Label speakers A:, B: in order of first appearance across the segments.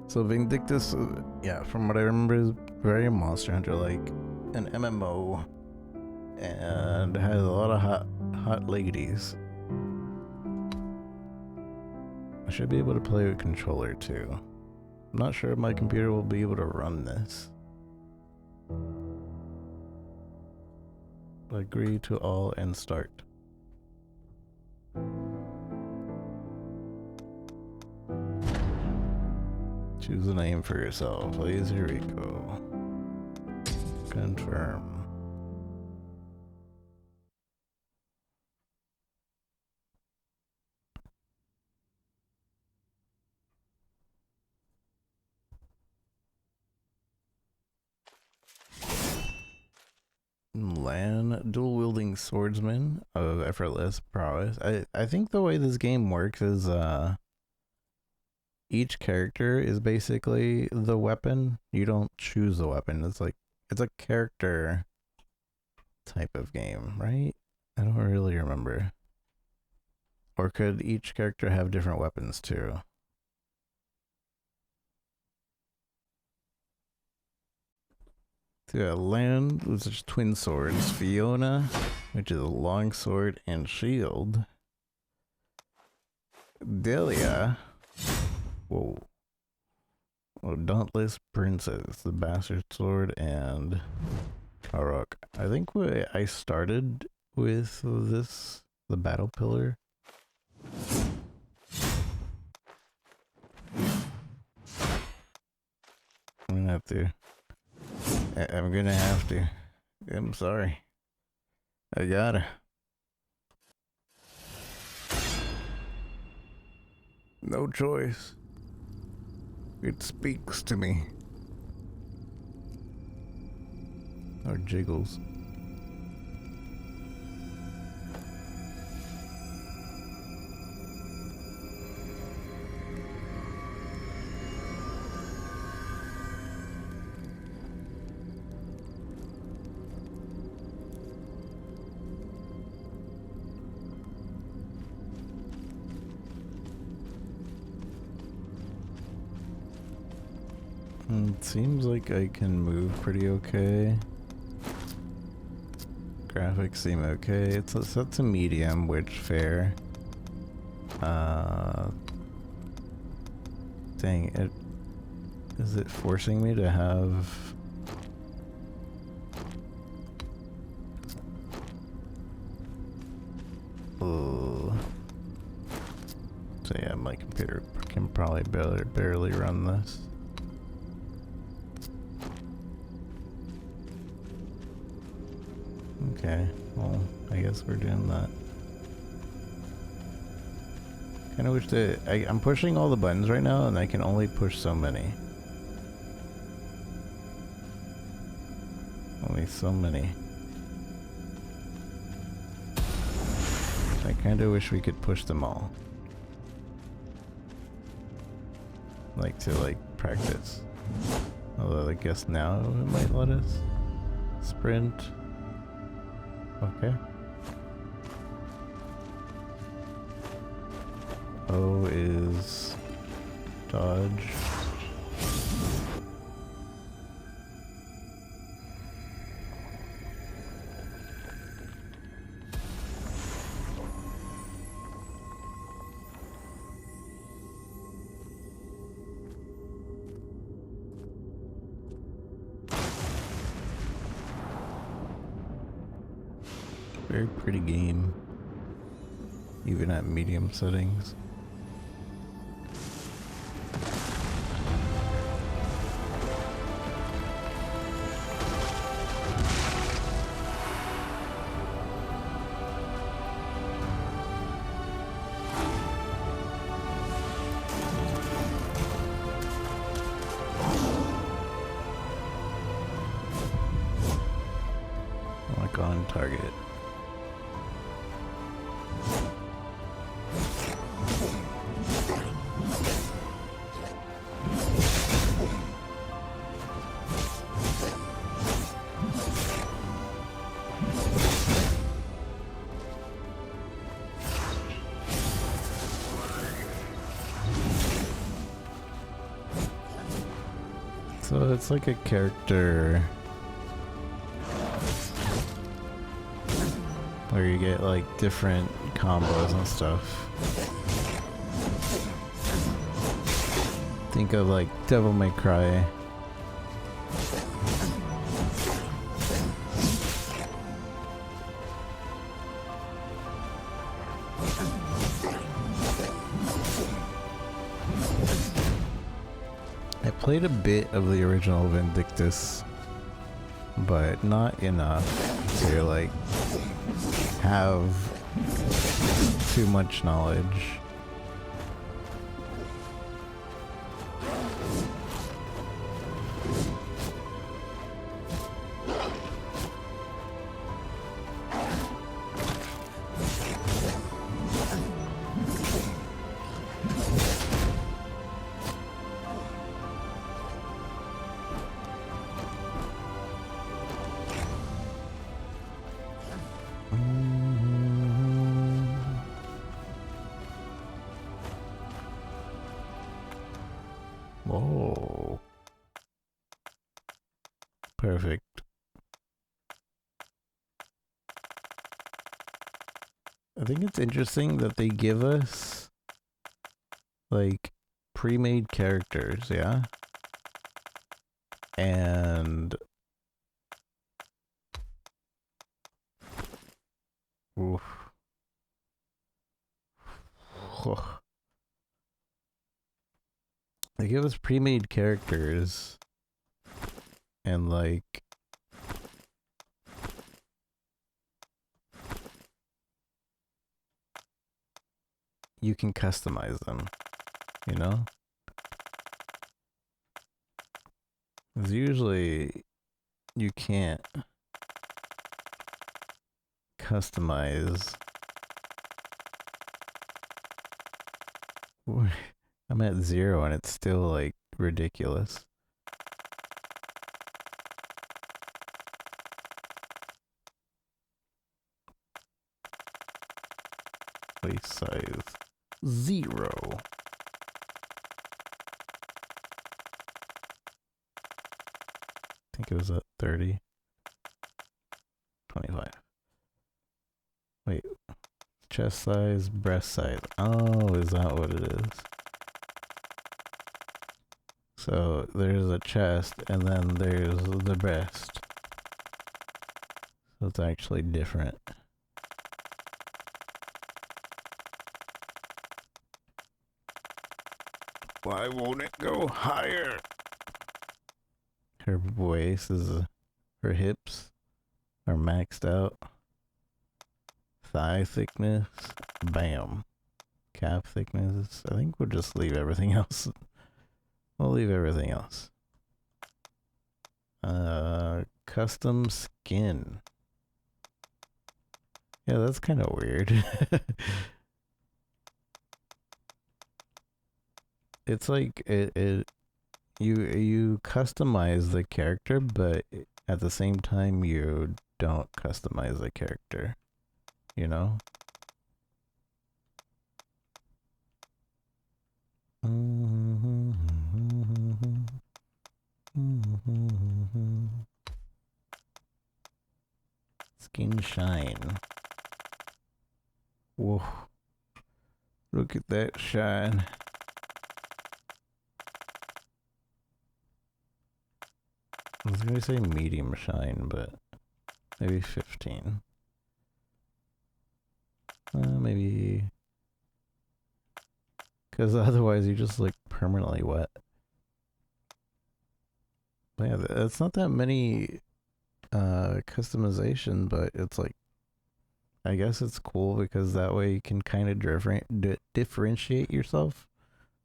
A: So Vindictus, yeah, from what I remember, is very Monster Hunter-like, an MMO, and has a lot of hot ladies. I should be able to play with controller too. I'm not sure if my computer will be able to run this. Agree to all and start. Choose a name for yourself. Please, here we go. Confirm. Lan, dual-wielding swordsman of effortless prowess. I think the way this game works is each character is basically the weapon. You don't choose the weapon. It's a character type of game, right? I don't really remember. Or could each character have different weapons too? So yeah, Lan, which is twin swords. Fiona, which is a long sword and shield. Delia. Whoa. Oh, Dauntless Princess, the bastard sword, and Karok. I think I started with this, the battle pillar. I'm gonna have to. I'm gonna have to. I'm sorry. I gotta. No choice. It speaks to me. Or jiggles. It seems like I can move pretty okay. Graphics seem okay. It's set to medium, which fair. Dang it. Is it forcing me to have... So yeah, my computer can probably barely run this. Okay, well, I guess we're doing that. Kinda wish I'm pushing all the buttons right now and I can only push so many. Only so many. I kinda wish we could push them all. Like to practice. Although I guess now it might let us. Sprint. Okay. O is dodge. Very pretty game, even at medium settings. Lock on target. So it's like a character where you get like different combos and stuff. Think of like Devil May Cry. I played a bit of the original Vindictus, but not enough to like have too much knowledge. Whoa. Perfect. I think it's interesting that they give us like pre-made characters, yeah? And oof. They give us pre-made characters and like you can customize them, you know? 'Cause usually you can't customize. I'm at 0 and it's still like ridiculous. Place size 0. I think it was at 30. 25. Wait. Chest size, breast size. Oh, is that what it is? So there's a chest and then there's the breast. So it's actually different. Why won't it go higher? Her waist is, her hips are maxed out. Thigh thickness, bam. Calf thickness, I think we'll just leave everything else. We'll leave everything else. Custom skin. Yeah, that's kind of weird. It's like you customize the character, but at the same time you don't customize the character, you know? Skin shine. Whoa. Look at that shine. I was gonna say medium shine, but maybe 15. Maybe... Because otherwise you just look permanently wet. But yeah, it's not that many customization, but it's like, I guess it's cool because that way you can kind of differentiate yourself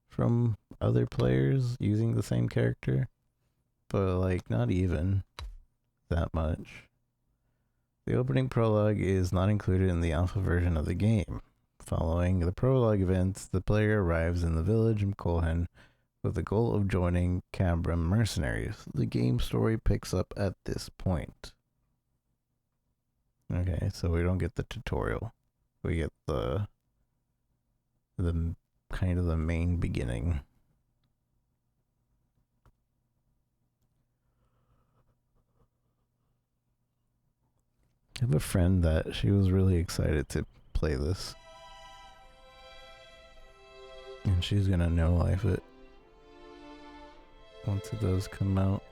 A: from other players using the same character. But like, not even that much. The opening prologue is not included in the alpha version of the game. Following the prologue events, the player arrives in the village of Colhan with the goal of joining Cabram mercenaries. The game story picks up at this point. Okay, so we don't get the tutorial. We get the kind of the main beginning. I have a friend that she was really excited to play this. And she's gonna no life it once it does come out.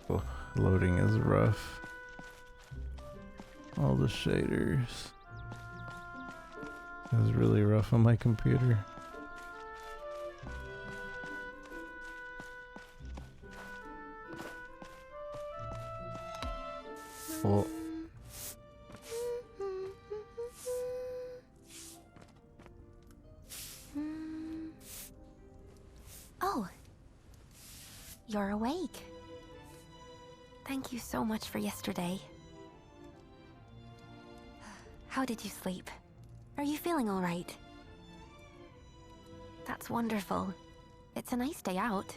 A: Oh, loading is rough. All the shaders. It was really rough on my computer. Well,
B: oh, you're awake. Thank you so much for yesterday. How did you sleep? Are you feeling all right? That's wonderful. It's a nice day out,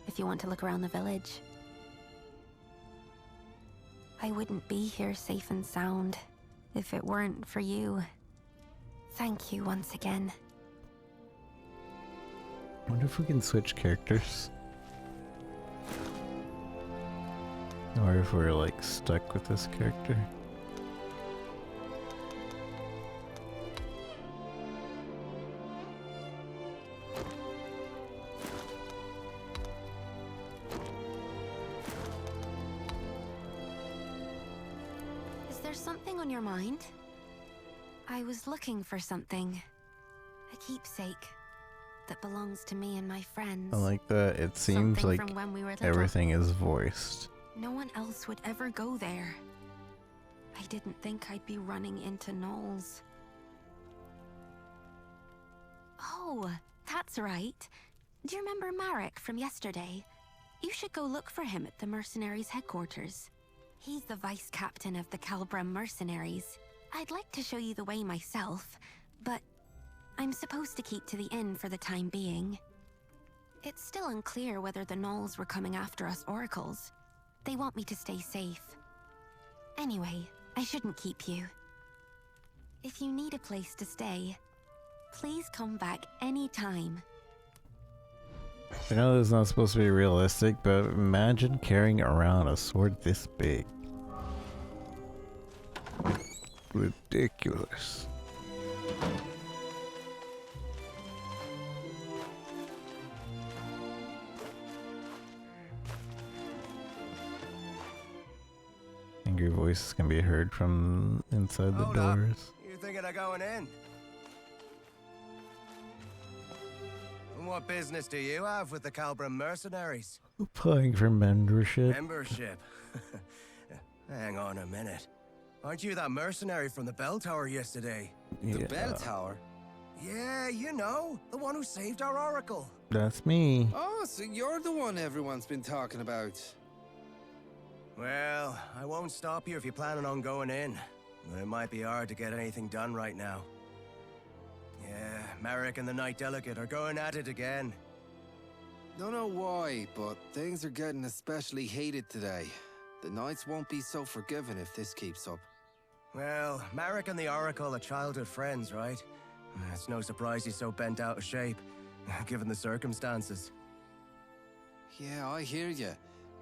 B: if you want to look around the village. I wouldn't be here safe and sound if it weren't for you. Thank you once again.
A: I wonder if we can switch characters. Or if we're like stuck with this character.
B: Is there something on your mind? I was looking for something. A keepsake that belongs to me and my friends.
A: I like that. It seems
B: Something
A: like
B: from when we were little.
A: everything is voiced.
B: No one else would ever go there. I didn't think I'd be running into gnolls. Oh, that's right. Do you remember Marek from yesterday? You should go look for him at the mercenaries' headquarters. He's the vice captain of the Calbram mercenaries. I'd like to show you the way myself, but I'm supposed to keep to the inn for the time being. It's still unclear whether the gnolls were coming after us oracles. They want me to stay safe. Anyway, I shouldn't keep you. If you need a place to stay, please come back anytime.
A: I know this is not supposed to be realistic, but imagine carrying around a sword this big. Ridiculous. Angry voices can be heard from inside the doors.
C: You thinking of going in? And what business do you have with the Calbram mercenaries?
A: Applying for membership.
C: Membership? Hang on a minute. Aren't you that mercenary from the bell tower yesterday?
A: Yeah,
D: The bell tower?
C: Yeah, you know, the one who saved our oracle.
A: that's me.
D: Oh, so you're the one everyone's been talking about.
C: Well, I won't stop you if you're planning on going in. But it might be hard to get anything done right now. Yeah, Marek and the Knight Delegate are going at it again.
D: Don't know why, but things are getting especially heated today. The Knights won't be so forgiving if this keeps up.
C: Well, Marek and the Oracle are childhood friends, right? It's no surprise he's so bent out of shape, given the circumstances.
D: Yeah, I hear you.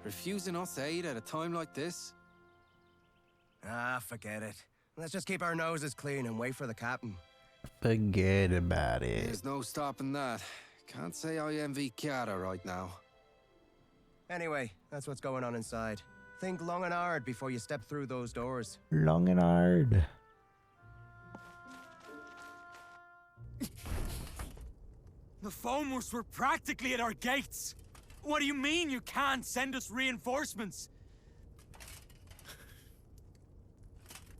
D: Refusing us aid at a time like this?
C: Ah, forget it. Let's just keep our noses clean and wait for the captain.
A: Forget about it.
D: There's no stopping that. Can't say I envy Chiara right now.
C: Anyway, that's what's going on inside. Think long and hard before you step through those doors.
A: Long and hard.
E: The Foamers were practically at our gates. What do you mean you can't send us reinforcements?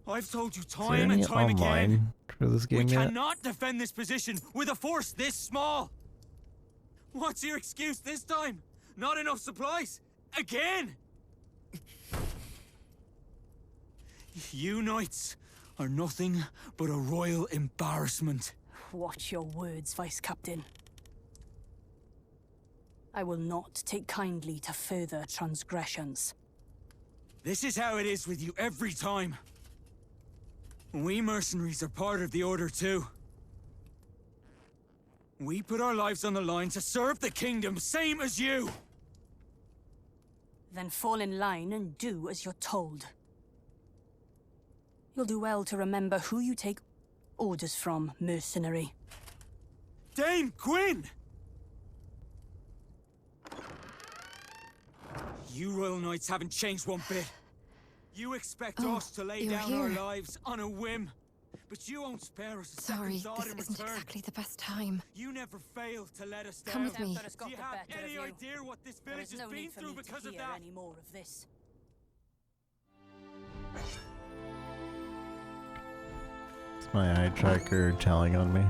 E: I've told you
A: Is there
E: time
A: any
E: and time again.
A: online for this
E: We
A: game yet?
E: cannot defend this position with a force this small. What's your excuse this time? Not enough supplies? Again? You knights are nothing but a royal embarrassment.
F: Watch your words, Vice Captain. I will not take kindly to further transgressions.
E: This is how it is with you every time. We mercenaries are part of the Order too. We put our lives on the line to serve the kingdom, same as you!
F: Then fall in line and do as you're told. You'll do well to remember who you take orders from, mercenary.
E: Dame Gwyn! You Royal Knights haven't changed one bit. You expect us to lay down our lives on a whim, but you won't spare us a second thought in return.
B: This isn't exactly the best time.
E: You never fail to let us down.
B: Come with me.
E: Do you have any idea what this village has been through because of that?
F: Any more of this.
A: Is my eye tracker telling on me?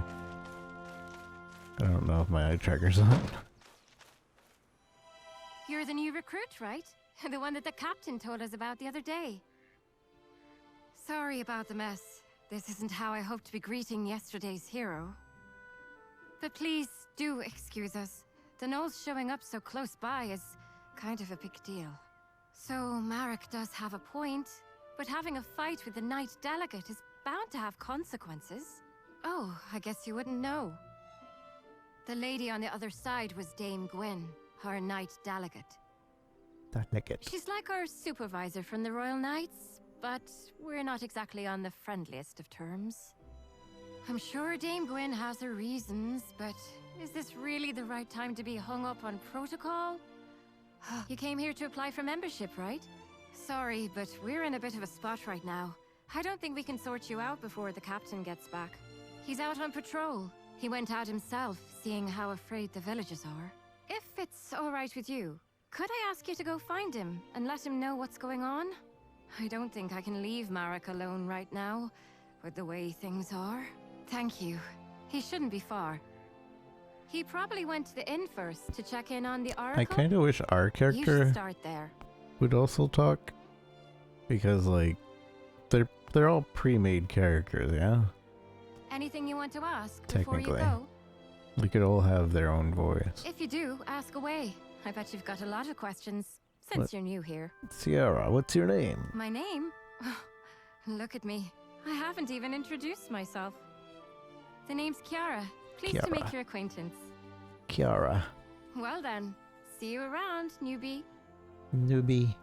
A: I don't know if my eye tracker's on.
G: You're the new recruit, right? The one that the captain told us about the other day. Sorry about the mess. This isn't how I hoped to be greeting yesterday's hero. But please do excuse us. The gnolls showing up so close by is kind of a big deal. So Marek does have a point, but having a fight with the Knight Delegate is bound to have consequences. Oh, I guess you wouldn't know. The lady on the other side was Dame Gwyn, our Knight Delegate.
A: Delegate.
G: She's like our supervisor from the Royal Knights, but we're not exactly on the friendliest of terms. I'm sure Dame Gwyn has her reasons, but is this really the right time to be hung up on protocol? You came here to apply for membership, right? Sorry, but we're in a bit of a spot right now. I don't think we can sort you out before the captain gets back. He's out on patrol. He went out himself, seeing how afraid the villagers are. If it's all right with you, could I ask you to go find him and let him know what's going on? I don't think I can leave Marek alone right now, with the way things are. Thank you. He shouldn't be far. He probably went to the inn first to check in on the Oracle.
A: I kind of wish our
G: You
A: character
G: should start there.
A: would also talk, because like they're all pre-made characters, yeah.
G: Anything you want to ask before you
A: Technically.
G: go?
A: They could all have their own voice.
G: If you do, ask away. I bet you've got a lot of questions, since
A: What?
G: you're new here.
A: Sierra, what's your name?
G: My name? Look at me. I haven't even introduced myself. The name's Kiara. Pleased to make
A: Kiara.
G: your acquaintance.
A: Kiara.
G: Well then, see you around, newbie.
A: Newbie.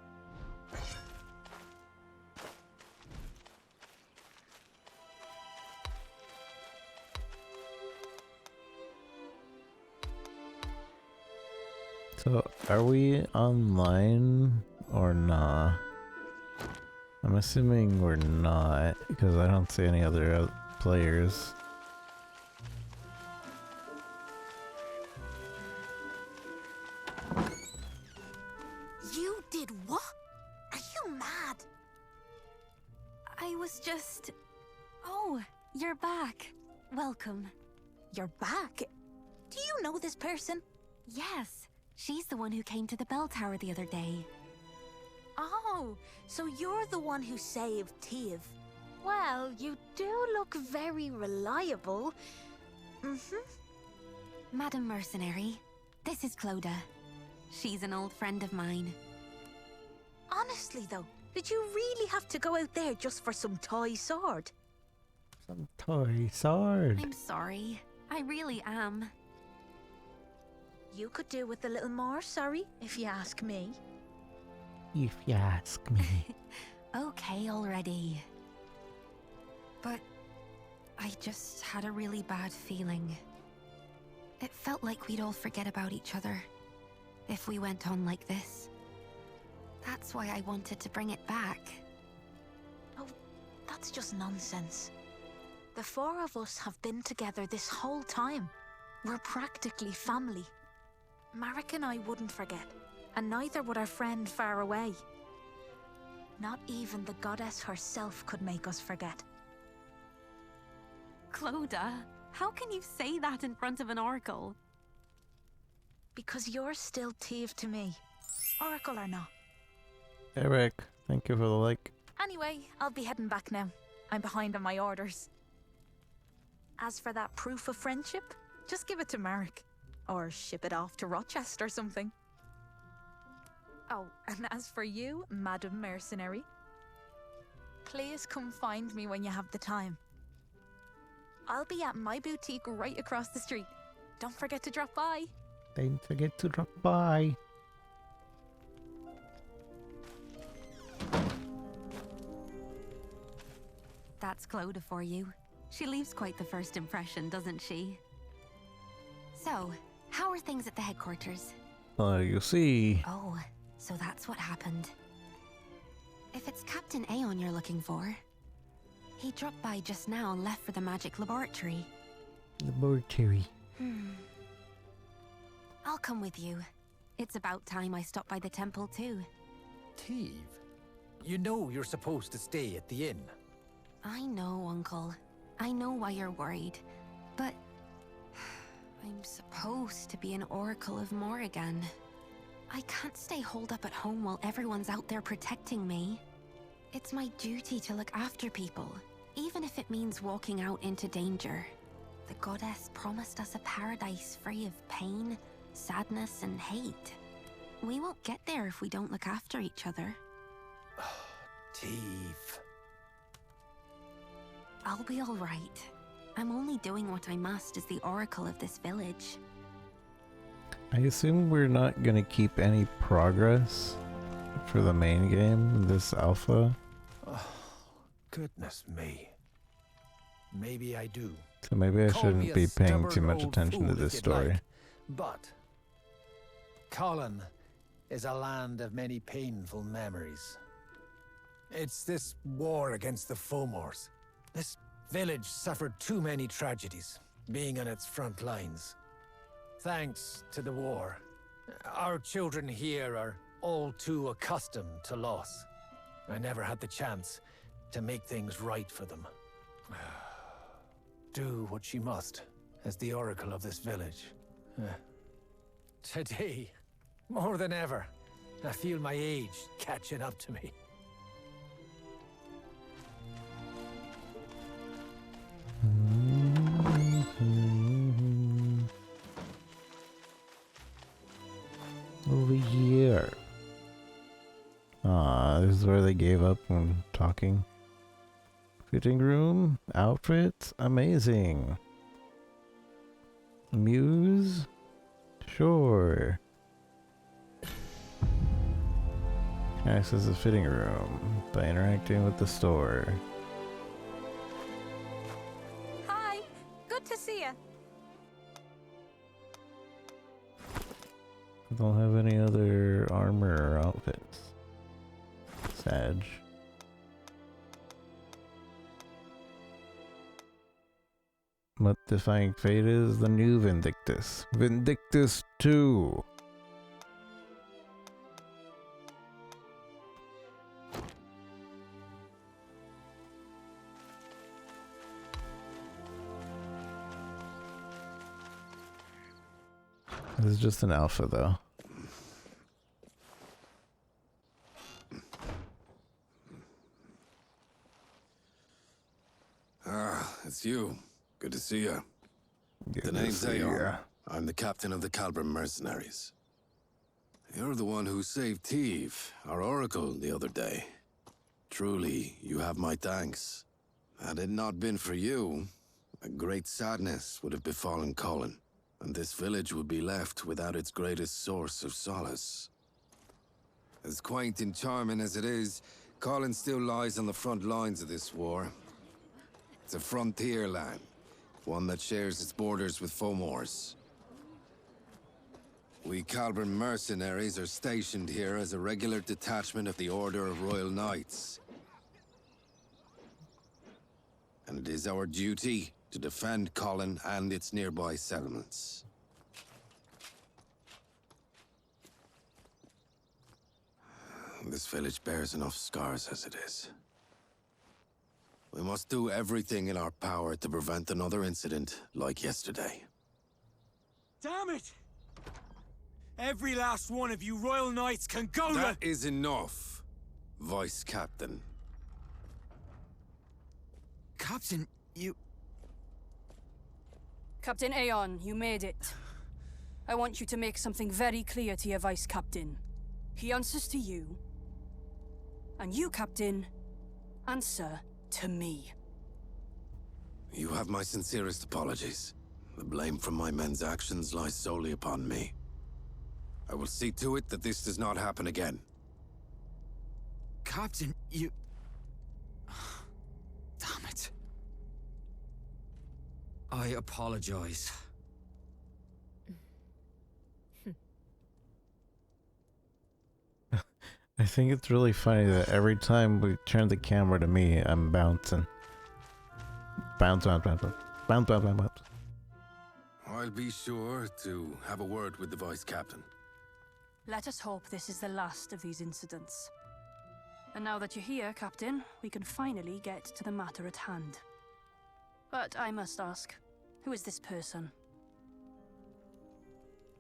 A: So, are we online or not? I'm assuming we're not, because I don't see any other players.
B: You did what? Are you mad? I was just... Oh, you're back. Welcome. You're back? Do you know this person? Yes. She's the one who came to the bell tower the other day. Oh, so you're the one who saved Tiv. Well, you do look very reliable. Madam Mercenary, this is Clodagh. She's an old friend of mine. Honestly, though, did you really have to go out there just for some toy sword?
A: Some toy sword.
B: I'm sorry. I really am. You could do with a little more, sorry, if you ask me.
A: If you ask me.
B: Okay, already. But I just had a really bad feeling. It felt like we'd all forget about each other if we went on like this. That's why I wanted to bring it back. Oh, that's just nonsense. The four of us have been together this whole time. We're practically family. Marek and I wouldn't forget, and neither would our friend far away. Not even the goddess herself could make us forget. Clodagh, how can you say that in front of an oracle? Because you're still Tiv to me, oracle or not.
A: Eric, thank you for the like.
B: Anyway, I'll be heading back now. I'm behind on my orders. As for that proof of friendship, just give it to Marek. Or ship it off to Rochester or something. Oh, and as for you, Madam Mercenary, please come find me when you have the time. I'll be at my boutique right across the street. Don't forget to drop by.
A: Don't forget to drop by.
B: That's Clodagh for you. She leaves quite the first impression, doesn't she? So, how are things at the headquarters?
A: You see.
B: Oh, so that's what happened. If it's Captain Aeon you're looking for, he dropped by just now and left for the magic laboratory.
A: Laboratory.
B: I'll come with you. It's about time I stopped by the temple too.
H: Teve, you know you're supposed to stay at the inn.
B: I know, Uncle. I know why you're worried, but I'm supposed to be an Oracle of Morrigan. I can't stay holed up at home while everyone's out there protecting me. It's my duty to look after people, even if it means walking out into danger. The goddess promised us a paradise free of pain, sadness, and hate. We won't get there if we don't look after each other.
H: Teve.
B: I'll be all right. I'm only doing what I must as the Oracle of this village.
A: I assume we're not gonna keep any progress for the main game, this alpha.
H: Oh, goodness me. Maybe I do.
A: So maybe I
H: Call me
A: shouldn't
H: a
A: be paying too
H: stubborn
A: much
H: old
A: attention to
H: fool
A: this
H: if you'd
A: story.
H: like, but Colin is a land of many painful memories. It's this war against the Fomors. This village suffered too many tragedies, being on its front lines. Thanks to the war, our children here are all too accustomed to loss. I never had the chance to make things right for them. Do what she must as the oracle of this village. Today, more than ever, I feel my age catching up to me.
A: Over here. Ah, this is where they gave up when talking. Fitting room, outfits, amazing. Muse? Sure. Access the fitting room by interacting with the store.
F: Hi, good to see you.
A: I don't have any other armor or outfits. Sag. What Defying Fate is? The new Vindictus. Vindictus 2! This is just an alpha though.
I: Ah, it's you. Good to see you.
A: Good
I: The
A: to
I: name's
A: see
I: Aeon.
A: ya.
I: I'm the captain of the Calbram mercenaries. You're the one who saved Teve, our oracle, the other day. Truly, you have my thanks. Had it not been for you, a great sadness would have befallen Colin, and this village would be left without its greatest source of solace. As quaint and charming as it is, Colin still lies on the front lines of this war. It's a frontier land, one that shares its borders with Fomors. We Calbram mercenaries are stationed here as a regular detachment of the Order of Royal Knights. And it is our duty to defend Colin and its nearby settlements. This village bears enough scars as it is. We must do everything in our power to prevent another incident like yesterday.
E: Damn it! Every last one of you Royal Knights can go to—
I: That is enough, Vice Captain.
E: Captain, you—
F: Captain Aeon, you made it. I want you to make something very clear to your Vice Captain. He answers to you. And you, Captain, answer to me.
I: You have my sincerest apologies. The blame for my men's actions lies solely upon me. I will see to it that this does not happen again.
E: Captain, you— Damn it. I apologize.
A: I think it's really funny that every time we turn the camera to me, I'm bouncing. Bounce, bounce, bounce, bounce, bounce, bounce, bounce, bounce.
I: I'll be sure to have a word with the Vice Captain.
F: Let us hope this is the last of these incidents. And now that you're here, Captain, we can finally get to the matter at hand. But I must ask, who is this person?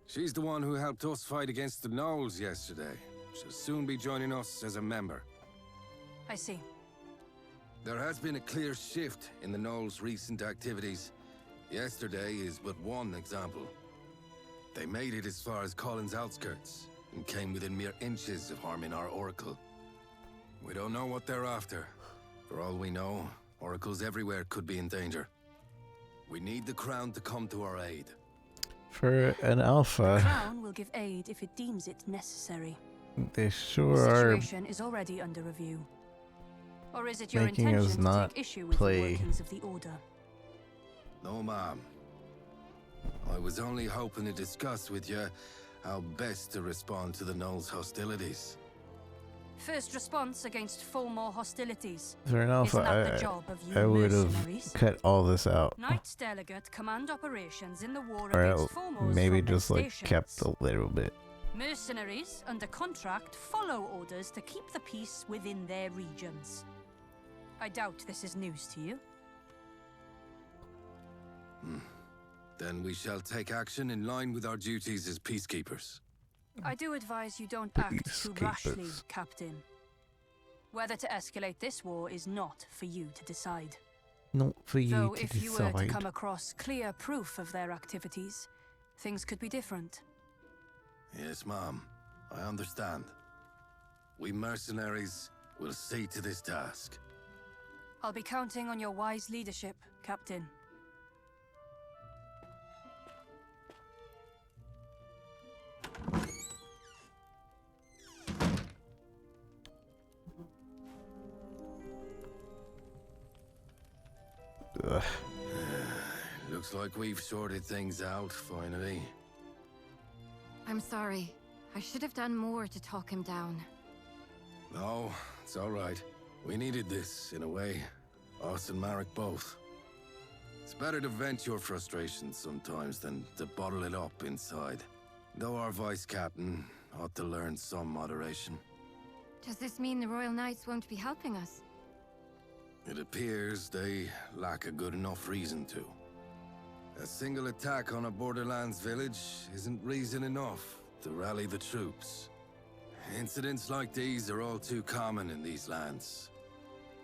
I: She's the one who helped us fight against the Gnolls yesterday. She'll soon be joining us as a member.
F: I see.
I: There has been a clear shift in the Gnolls' recent activities. Yesterday is but one example. They made it as far as Colin's outskirts, and came within mere inches of harming our Oracle. We don't know what they're after. For all we know, Oracles everywhere could be in danger. We need the Crown to come to our aid.
A: For an alpha,
F: The Crown will give aid if it deems it necessary.
A: they
F: The
A: sure are
F: situation is already under review. Or is it your
A: making us
F: intention to
A: not
F: take issue with
A: play.
F: the workings of the Order?
I: No, ma'am. I was only hoping to discuss with you how best to respond to the Gnolls' hostilities.
F: First response against Fulmore hostilities.
A: for an
F: Isn't that the
A: alpha.
F: job of you
A: I would have
F: mercenaries?
A: cut all this out,
F: Knights Delegate command operations in the war
A: or
F: against
A: else
F: Fulmores
A: maybe
F: from their
A: just like kept
F: stations.
A: a little bit.
F: Mercenaries under contract follow orders to keep the peace within their regions. I doubt this is news to you.
I: Then we shall take action in line with our duties as peacekeepers.
F: I do advise you don't act too rashly,
A: Peacekeepers.
F: Captain. Whether to escalate this war is not for you to decide.
A: Not for you
F: Though
A: to
F: if you were to
A: decide.
F: come across clear proof of their activities, things could be different.
I: Yes, ma'am. I understand. We mercenaries will see to this task.
F: I'll be counting on your wise leadership, Captain.
A: Ugh.
I: Looks like we've sorted things out, finally.
G: I'm sorry. I should have done more to talk him down.
I: No, it's all right. We needed this, in a way. Us and Marek both. It's better to vent your frustrations sometimes than to bottle it up inside. Though our vice captain ought to learn some moderation.
G: Does this mean the Royal Knights won't be helping us?
I: It appears they lack a good enough reason to. A single attack on a Borderlands village isn't reason enough to rally the troops. Incidents like these are all too common in these lands.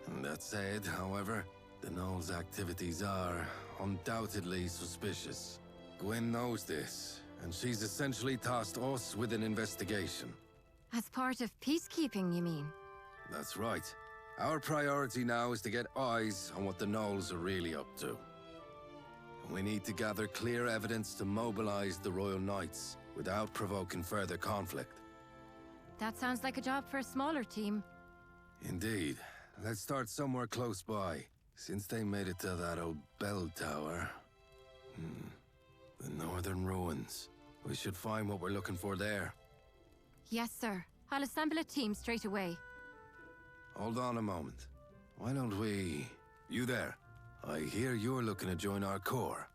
I: And that said, however, the Gnolls' activities are undoubtedly suspicious. Gwyn knows this, and she's essentially tasked us with an investigation.
G: As part of peacekeeping, you mean?
I: That's right. Our priority now is to get eyes on what the Gnolls are really up to. We need to gather clear evidence to mobilize the Royal Knights without provoking further conflict.
G: That sounds like a job for a smaller team.
I: Indeed. Let's start somewhere close by, since they made it to that old bell tower. The northern ruins. We should find what we're looking for there.
G: Yes, sir. I'll assemble a team straight away.
I: Hold on a moment. Why don't we... You there. I hear you're looking to join our corps.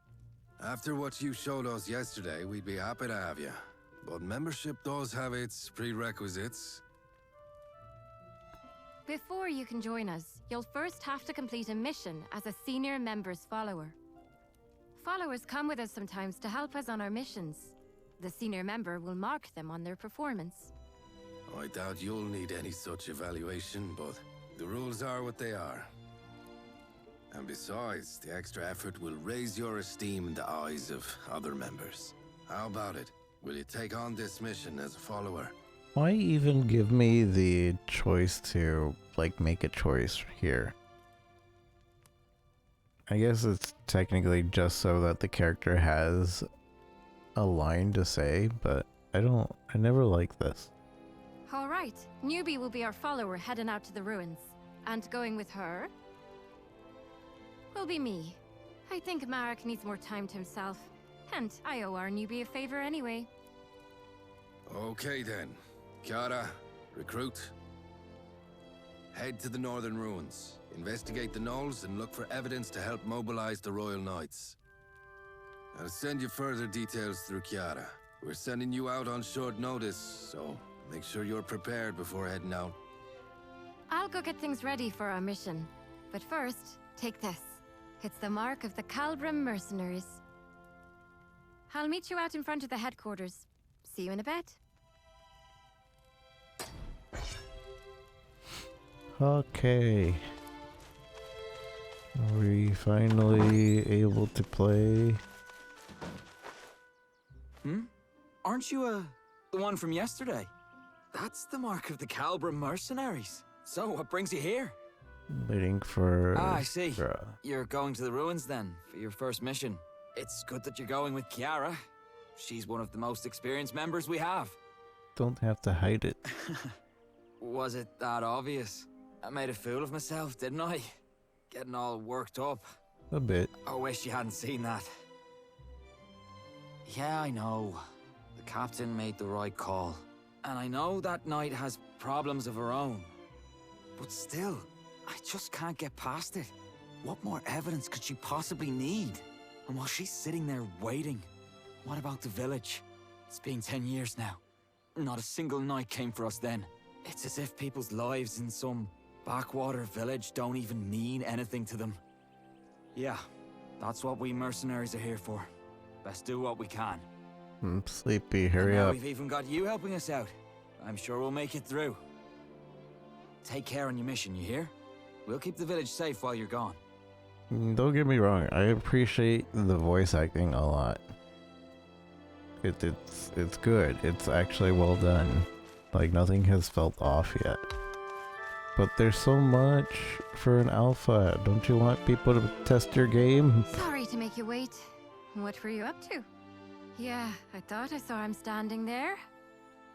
I: After what you showed us yesterday, we'd be happy to have you. But membership does have its prerequisites.
G: Before you can join us, you'll first have to complete a mission as a senior member's follower. Followers come with us sometimes to help us on our missions. The senior member will mark them on their performance.
I: I doubt you'll need any such evaluation, but the rules are what they are. And besides, the extra effort will raise your esteem in the eyes of other members. How about it? Will you take on this mission as a follower?
A: Why even give me the choice to, like, make a choice here? I guess it's technically just so that the character has a line to say, but I never like this.
G: All right, Newbie will be our follower heading out to the ruins. And going with her? will be me. I think Marek needs more time to himself. And I owe our newbie a favor anyway.
I: Okay then. Kiara, recruit. Head to the northern ruins. Investigate the knolls and look for evidence to help mobilize the Royal Knights. I'll send you further details through Kiara. We're sending you out on short notice, so make sure you're prepared before heading out.
G: I'll go get things ready for our mission. But first, take this. It's the mark of the Calbrim mercenaries. I'll meet you out in front of the headquarters. See you in a bit.
A: Okay. Are we finally able to play?
E: Aren't you, the one from yesterday? That's the mark of the Calbrim mercenaries. So, what brings you here?
A: Waiting for...
E: I see. You're going to the ruins then, for your first mission. It's good that you're going with Kiara. She's one of the most experienced members we have.
A: Don't have to hide it.
E: Was it that obvious? I made a fool of myself, didn't I? Getting all worked up.
A: A bit.
E: I wish you hadn't seen that. Yeah, I know. The captain made the right call. And I know that knight has problems of her own. But still, I just can't get past it. What more evidence could she possibly need? And while she's sitting there waiting, what about the village? It's been 10 years now. Not a single knight came for us then. It's as if people's lives in some backwater village don't even mean anything to them. Yeah, that's what we mercenaries are here for. Best do what we can.
A: I'm sleepy, hurry
E: now
A: up.
E: We've even got you helping us out. I'm sure we'll make it through. Take care on your mission, you hear? We'll keep the village safe while you're gone.
A: Don't get me wrong, I appreciate the voice acting a lot. It's good. It's actually well done. Like, nothing has felt off yet. But there's so much for an alpha. Don't you want people to test your game?
G: Sorry to make you wait. What were you up to? Yeah, I thought I saw him standing there.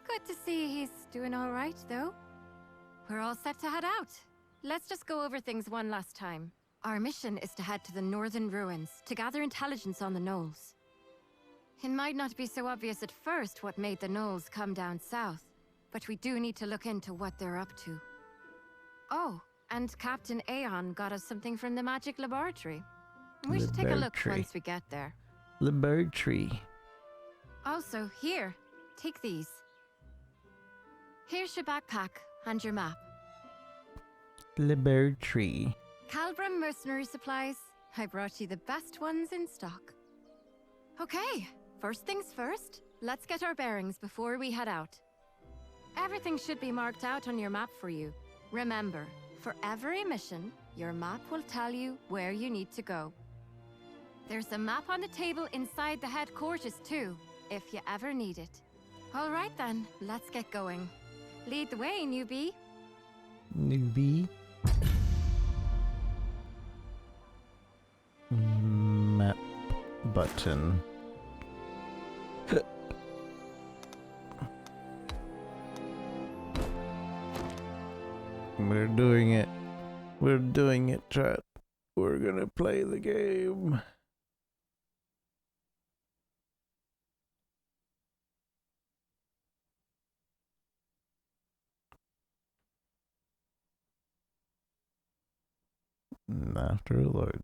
G: Good to see he's doing all right, though. We're all set to head out. Let's just go over things one last time. Our mission is to head to the northern ruins to gather intelligence on the gnolls. It might not be so obvious at first what made the gnolls come down south, but we do need to look into what they're up to. Oh, and Captain Aeon got us something from the magic laboratory. We should take a look once we get there.
A: Laboratory.
G: Also, here, take these. Here's your backpack and your map.
A: Laboratory.
G: Calbrim mercenary supplies. I brought you the best ones in stock. Okay, first things first, let's get our bearings before we head out. Everything should be marked out on your map for you. Remember, for every mission, your map will tell you where you need to go. There's a map on the table inside the headquarters too, if you ever need it. All right then, let's get going. Lead the way, newbie.
A: Newbie. Map button. We're doing it. We're doing it, chat. We're gonna play the game. And after it loads.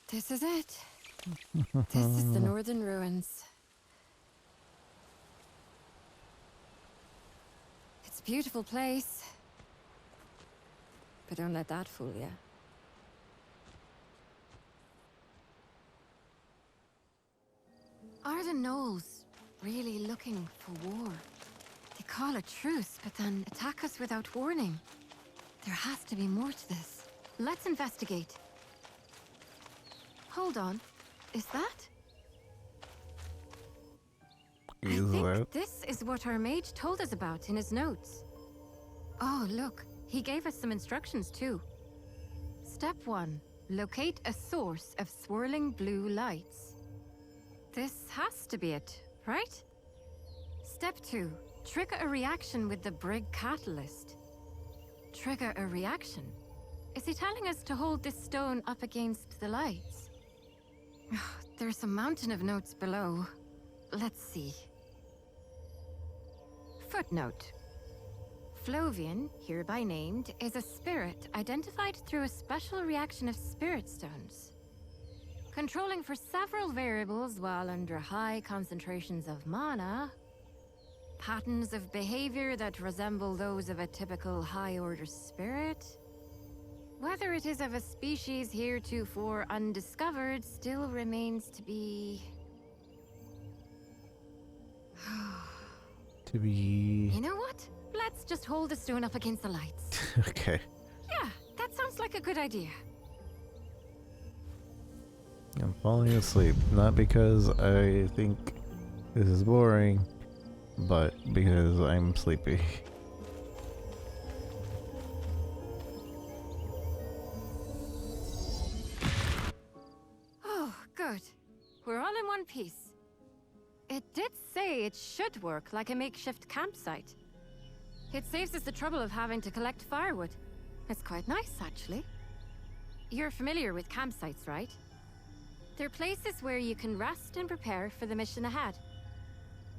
G: This is it. This is the northern ruins. It's a beautiful place. But don't let that fool you. Are the gnolls really looking for war? They call a truce, but then attack us without warning. There has to be more to this. Let's investigate. Hold on. Is that?
A: use
G: I think
A: that.
G: this is what our mage told us about in his notes. Oh, look. He gave us some instructions, too. Step 1. Locate a source of swirling blue lights. This has to be it, right? Step 2. Trigger a reaction with the Brig catalyst. Trigger a reaction? Is he telling us to hold this stone up against the lights? There's a mountain of notes below. Let's see. Footnote. Flovian, hereby named, is a spirit identified through a special reaction of spirit stones. Controlling for several variables while under high concentrations of mana, patterns of behavior that resemble those of a typical high-order spirit. Whether it is of a species heretofore undiscovered still remains to be... You know what? Let's just hold the stone up against the lights.
A: Okay.
G: Yeah, that sounds like a good idea.
A: I'm falling asleep. Not because I think this is boring, but because I'm sleepy.
G: Oh, good. We're all in one piece. It did say it should work like a makeshift campsite. It saves us the trouble of having to collect firewood. It's quite nice, actually. You're familiar with campsites, right? They're places where you can rest and prepare for the mission ahead.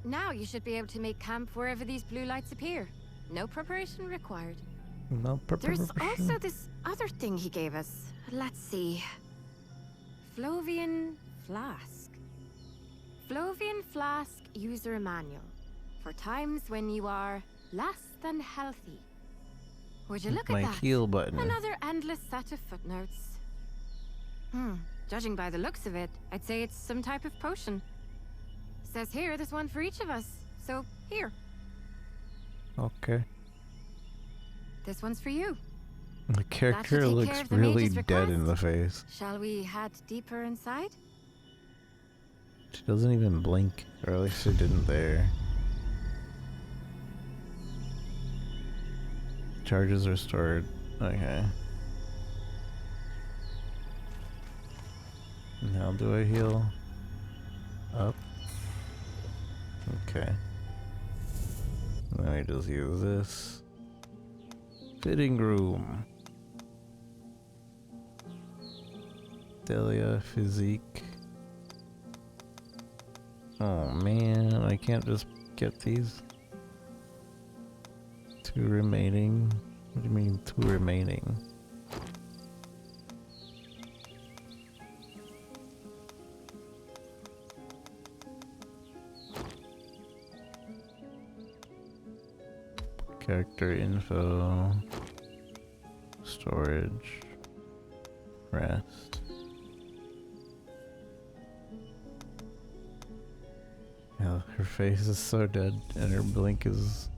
G: Now you should be able to make camp wherever these blue lights appear. No preparation required.
A: No
G: There's also this other thing he gave us. Let's see. Flovian Flask. Flovian Flask User Manual. For times when you are less than healthy. Would you look
A: my
G: at that?
A: heal button.
G: Another endless set of footnotes. Judging by the looks of it, I'd say it's some type of potion. Says here there's one for each of us. So, here.
A: Okay.
G: This one's for you.
A: The character
G: take care
A: looks
G: of the
A: really
G: mage's
A: dead in the
G: request.
A: face.
G: Shall we head deeper inside?
A: She doesn't even blink, or at least she didn't there. Charges are stored. Okay. Now do I heal? Up. Okay. Let me just use this. Fitting room. Delia Physique. Oh man, I can't just get these. 2 remaining. What do you mean 2 remaining? Character info. Storage. Rest. Yeah, her face is so dead and her blink is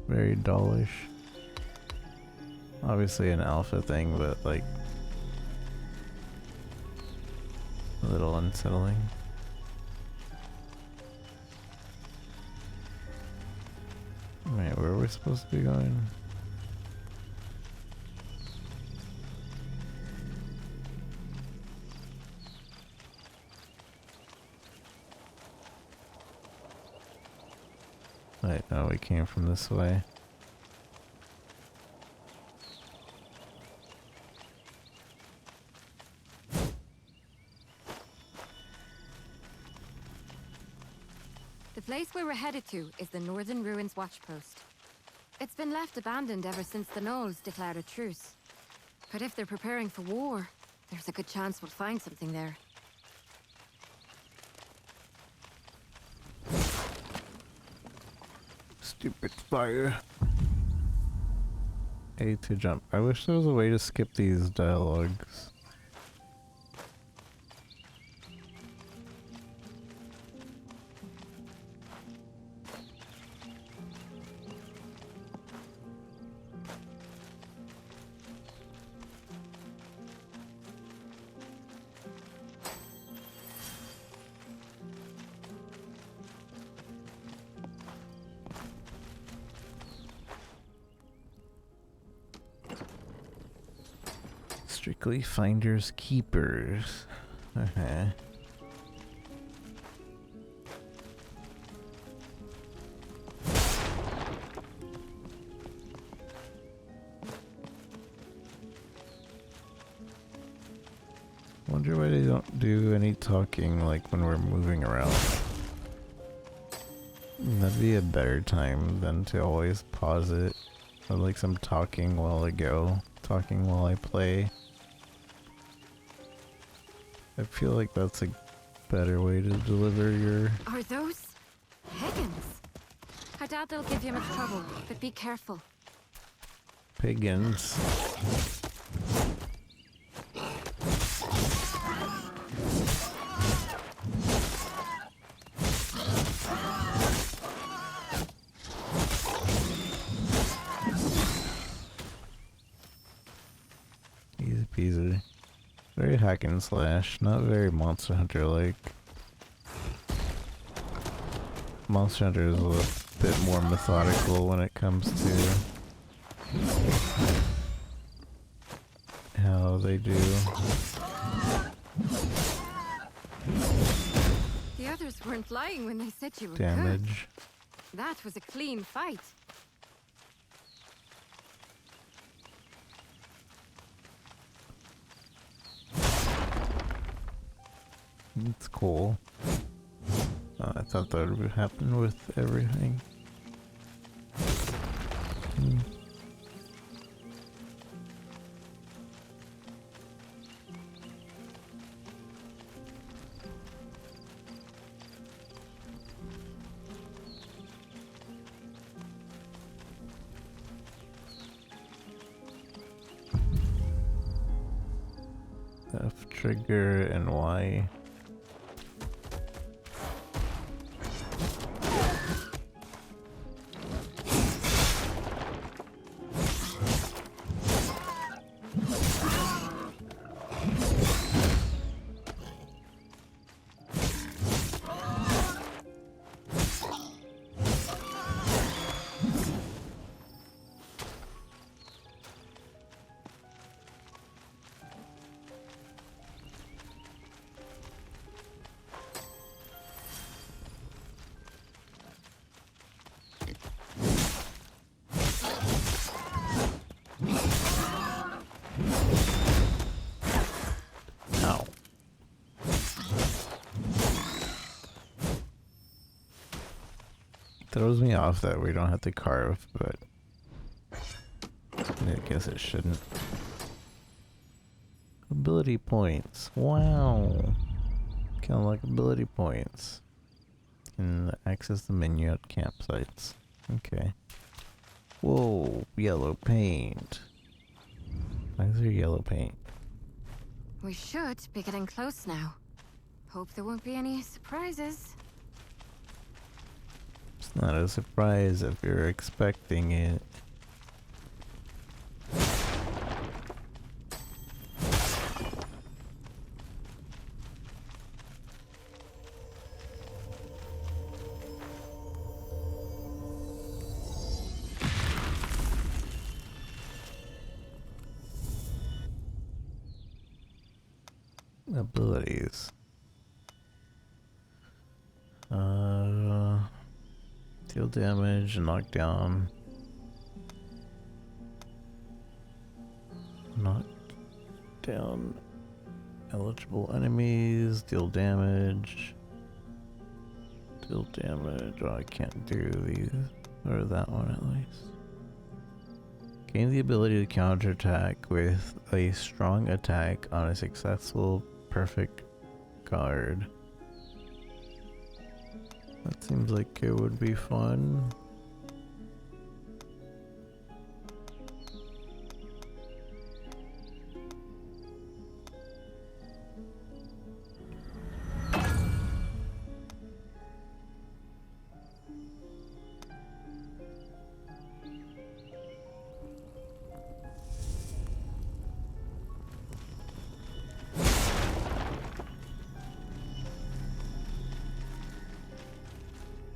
A: very dullish. Obviously an alpha thing, but like a little unsettling. Wait, where are we supposed to be going? Wait, no, we came from this way.
G: The place where we're headed to is the Northern Ruins Watchpost. It's been left abandoned ever since the Gnolls declared a truce. But if they're preparing for war, there's a good chance we'll find something there.
A: Stupid fire. A to jump. I wish there was a way to skip these dialogues. Strictly finders keepers. Uh-huh. Wonder why they don't do any talking like when we're moving around. That'd be a better time than to always pause it. Or like some talking while I go, talking while I play. I feel like that's a better way to deliver your...
G: Are those Higgins? I doubt they'll give you much trouble, but be careful.
A: Piggins. Easy peasy. Very hack and slash, not very Monster Hunter like. Monster Hunter is a bit more methodical when it comes to how they do.
G: The others weren't lying when they said you were
A: Damage.
G: good. That was a clean fight.
A: It's cool. I thought that would happen with everything. F trigger and Y. Throws me off that we don't have to carve, but I guess it shouldn't. Ability points. Wow. Kind of like ability points. Can access the menu at campsites. Okay. Whoa, yellow paint. Why is there yellow paint?
G: We should be getting close now. Hope there won't be any surprises.
A: It's not a surprise if you're expecting it. Abilities. Deal damage, knock down. Knock down eligible enemies, deal damage. Deal damage. Oh, I can't do these. Or that one at least. Gain the ability to counterattack with a strong attack on a successful perfect guard. That seems like it would be fun.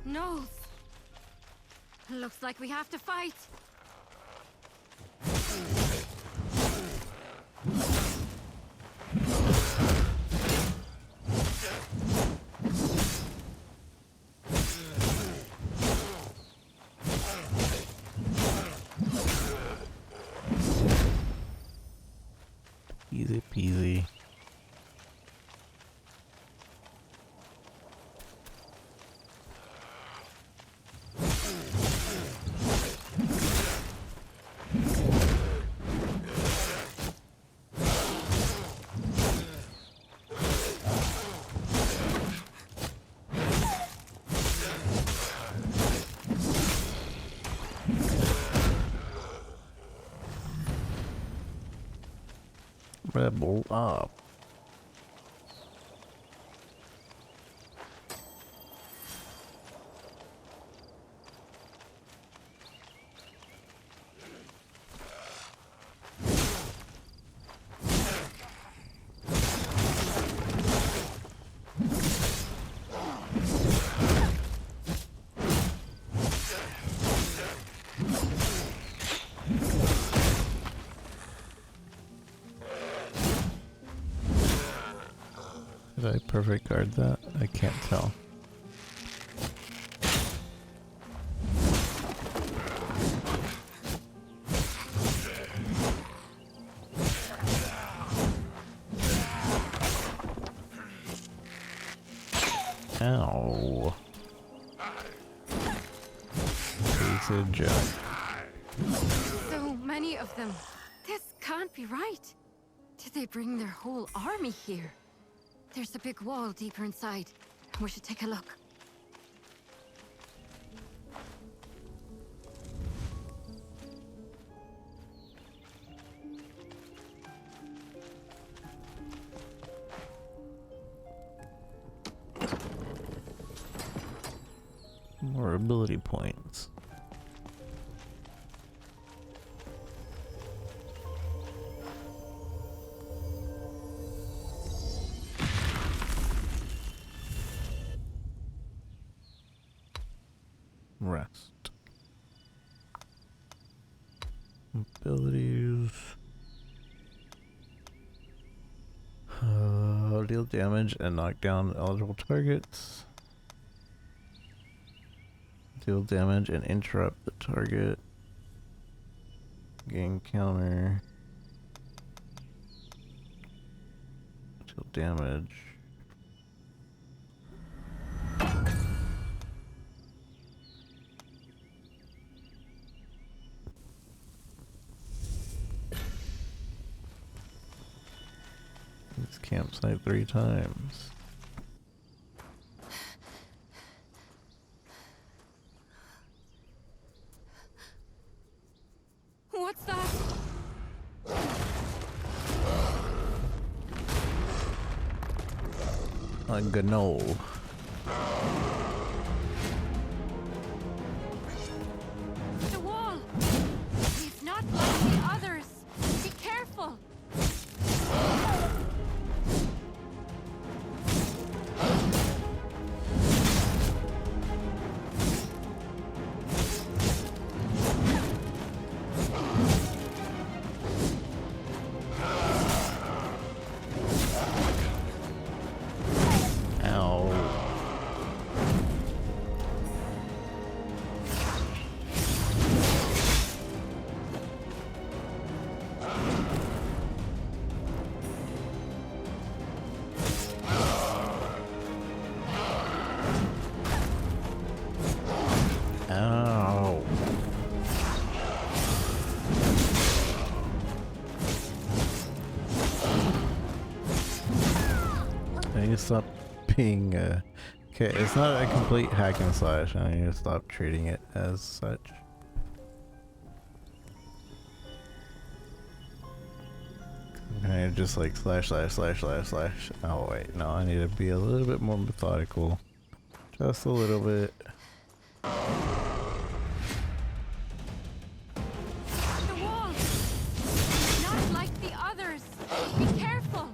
G: No. Looks like we have to fight.
A: Easy peasy. Rebel up. Did I perfect guard that? I can't tell. Ow. Piece of junk.
G: So many of them. This can't be right. Did they bring their whole army here? There's a big wall deeper inside. We should take a look.
A: More ability points. Rest. Abilities. Deal damage and knock down eligible targets. Deal damage and interrupt the target. Gain counter. Deal damage. This campsite 3 times.
G: What's that?
A: A gnoll.
G: The wall! It's not like the others! Be careful!
A: Ow. I need to stop being okay, it's not a complete hack and slash. I need to stop treating it as such. I need to just like slash. Oh wait, no, I need to be a little bit more methodical. Just a little bit.
G: The wall! It's not like the others! Be careful!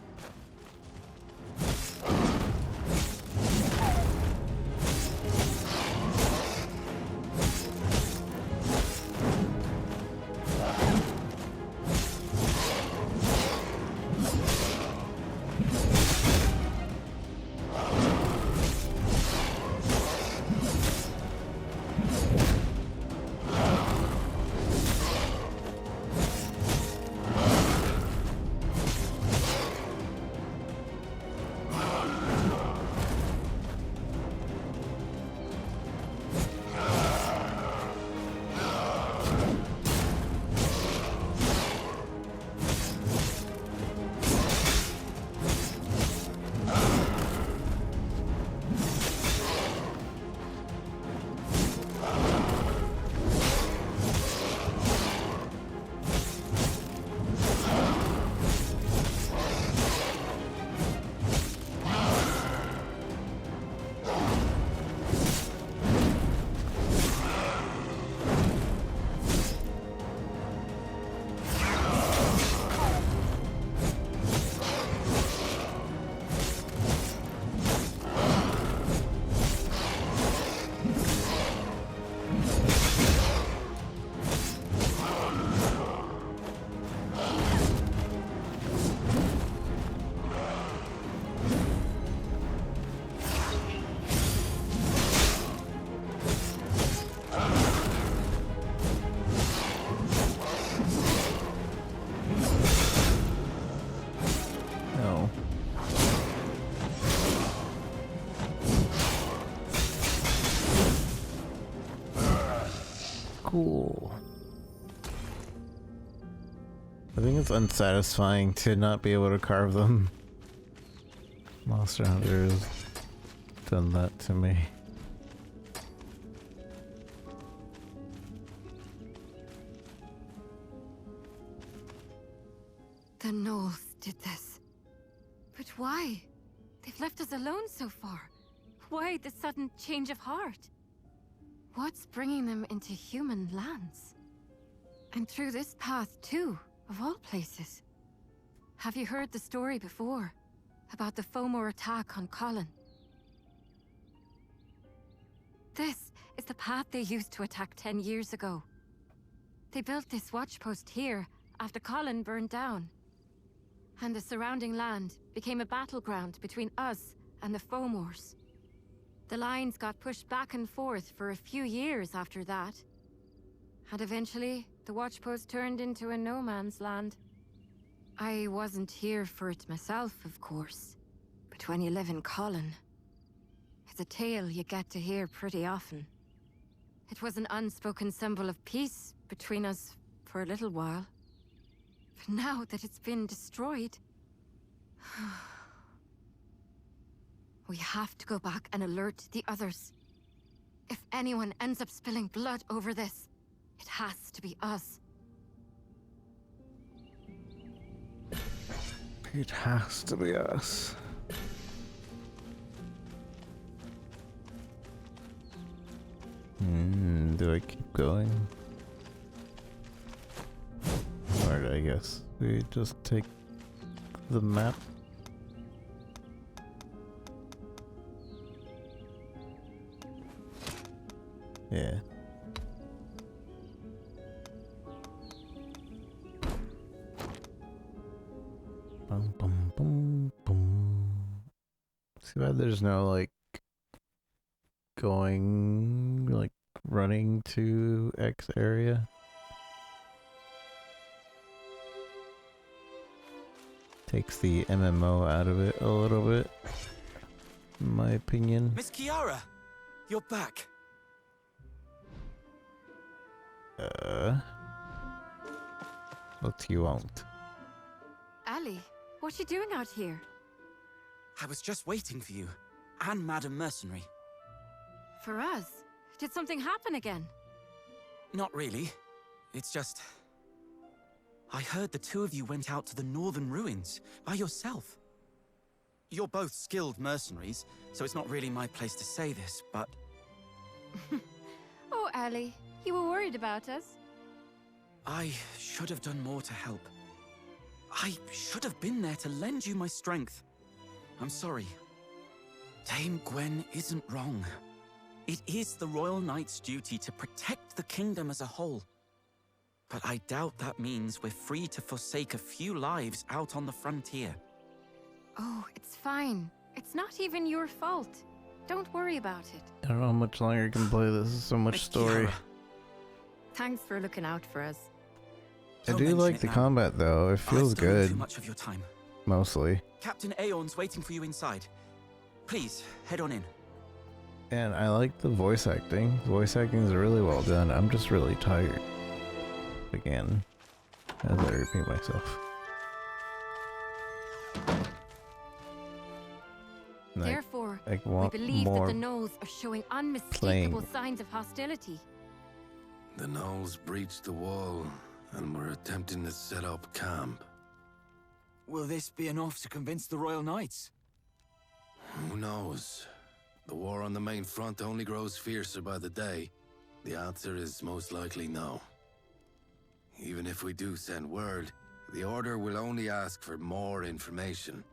A: Cool. I think it's unsatisfying to not be able to carve them. Monster Hunter has done that to me.
G: The Knolls did this. But why? They've left us alone so far. Why the sudden change of heart? What's bringing them into human lands? And through this path too, of all places. Have you heard the story before? About the Fomor attack on Colin? This is the path they used to attack 10 years ago. They built this watchpost here after Colin burned down. And the surrounding land became a battleground between us and the Fomors. The lines got pushed back and forth for a few years after that. And eventually, the watchpost turned into a no-man's land. I wasn't here for it myself, of course. But when you live in Colin, it's a tale you get to hear pretty often. It was an unspoken symbol of peace between us for a little while. But now that it's been destroyed... we have to go back and alert the others. If anyone ends up spilling blood over this, it has to be us.
A: It has to be us. Do I keep going? Or I guess we just take the map. Yeah. Bum, bum, bum, bum. Too bad there's no like going, like running to X area. Takes the MMO out of it a little bit, in my opinion.
E: Miss Kiara, you're back.
A: What do you want?
G: Ali, what you doing out here?
E: I was just waiting for you, and Madam Mercenary.
G: For us? Did something happen again?
E: Not really. It's just... I heard the two of you went out to the northern ruins, by yourself. You're both skilled mercenaries, so it's not really my place to say this, but...
G: Oh, Ali, you were worried about us?
E: I should have done more to help. I should have been there to lend you my strength. I'm sorry. Dame Gwen isn't wrong. It is the Royal Knight's duty to protect the kingdom as a whole. But I doubt that means we're free to forsake a few lives out on the frontier.
G: Oh, it's fine. It's not even your fault. Don't worry about it.
A: I don't know how much longer I can play this. Is so much story.
G: Thanks for looking out for us.
A: I do like the combat though. It feels good.
E: Too much of your time.
A: Mostly.
E: Captain Aeon's waiting for you inside. Please, head on in.
A: And I like the voice acting. The voice acting is really well done. I'm just really tired. Again, as I repeat myself.
G: Therefore,
A: I
G: we believe that the Knolls are showing unmistakable signs of hostility.
I: The Knolls breached the wall and were attempting to set up camp.
E: Will this be enough to convince the Royal Knights?
I: Who knows? The war on the main front only grows fiercer by the day. The answer is most likely no. Even if we do send word, the Order will only ask for more information.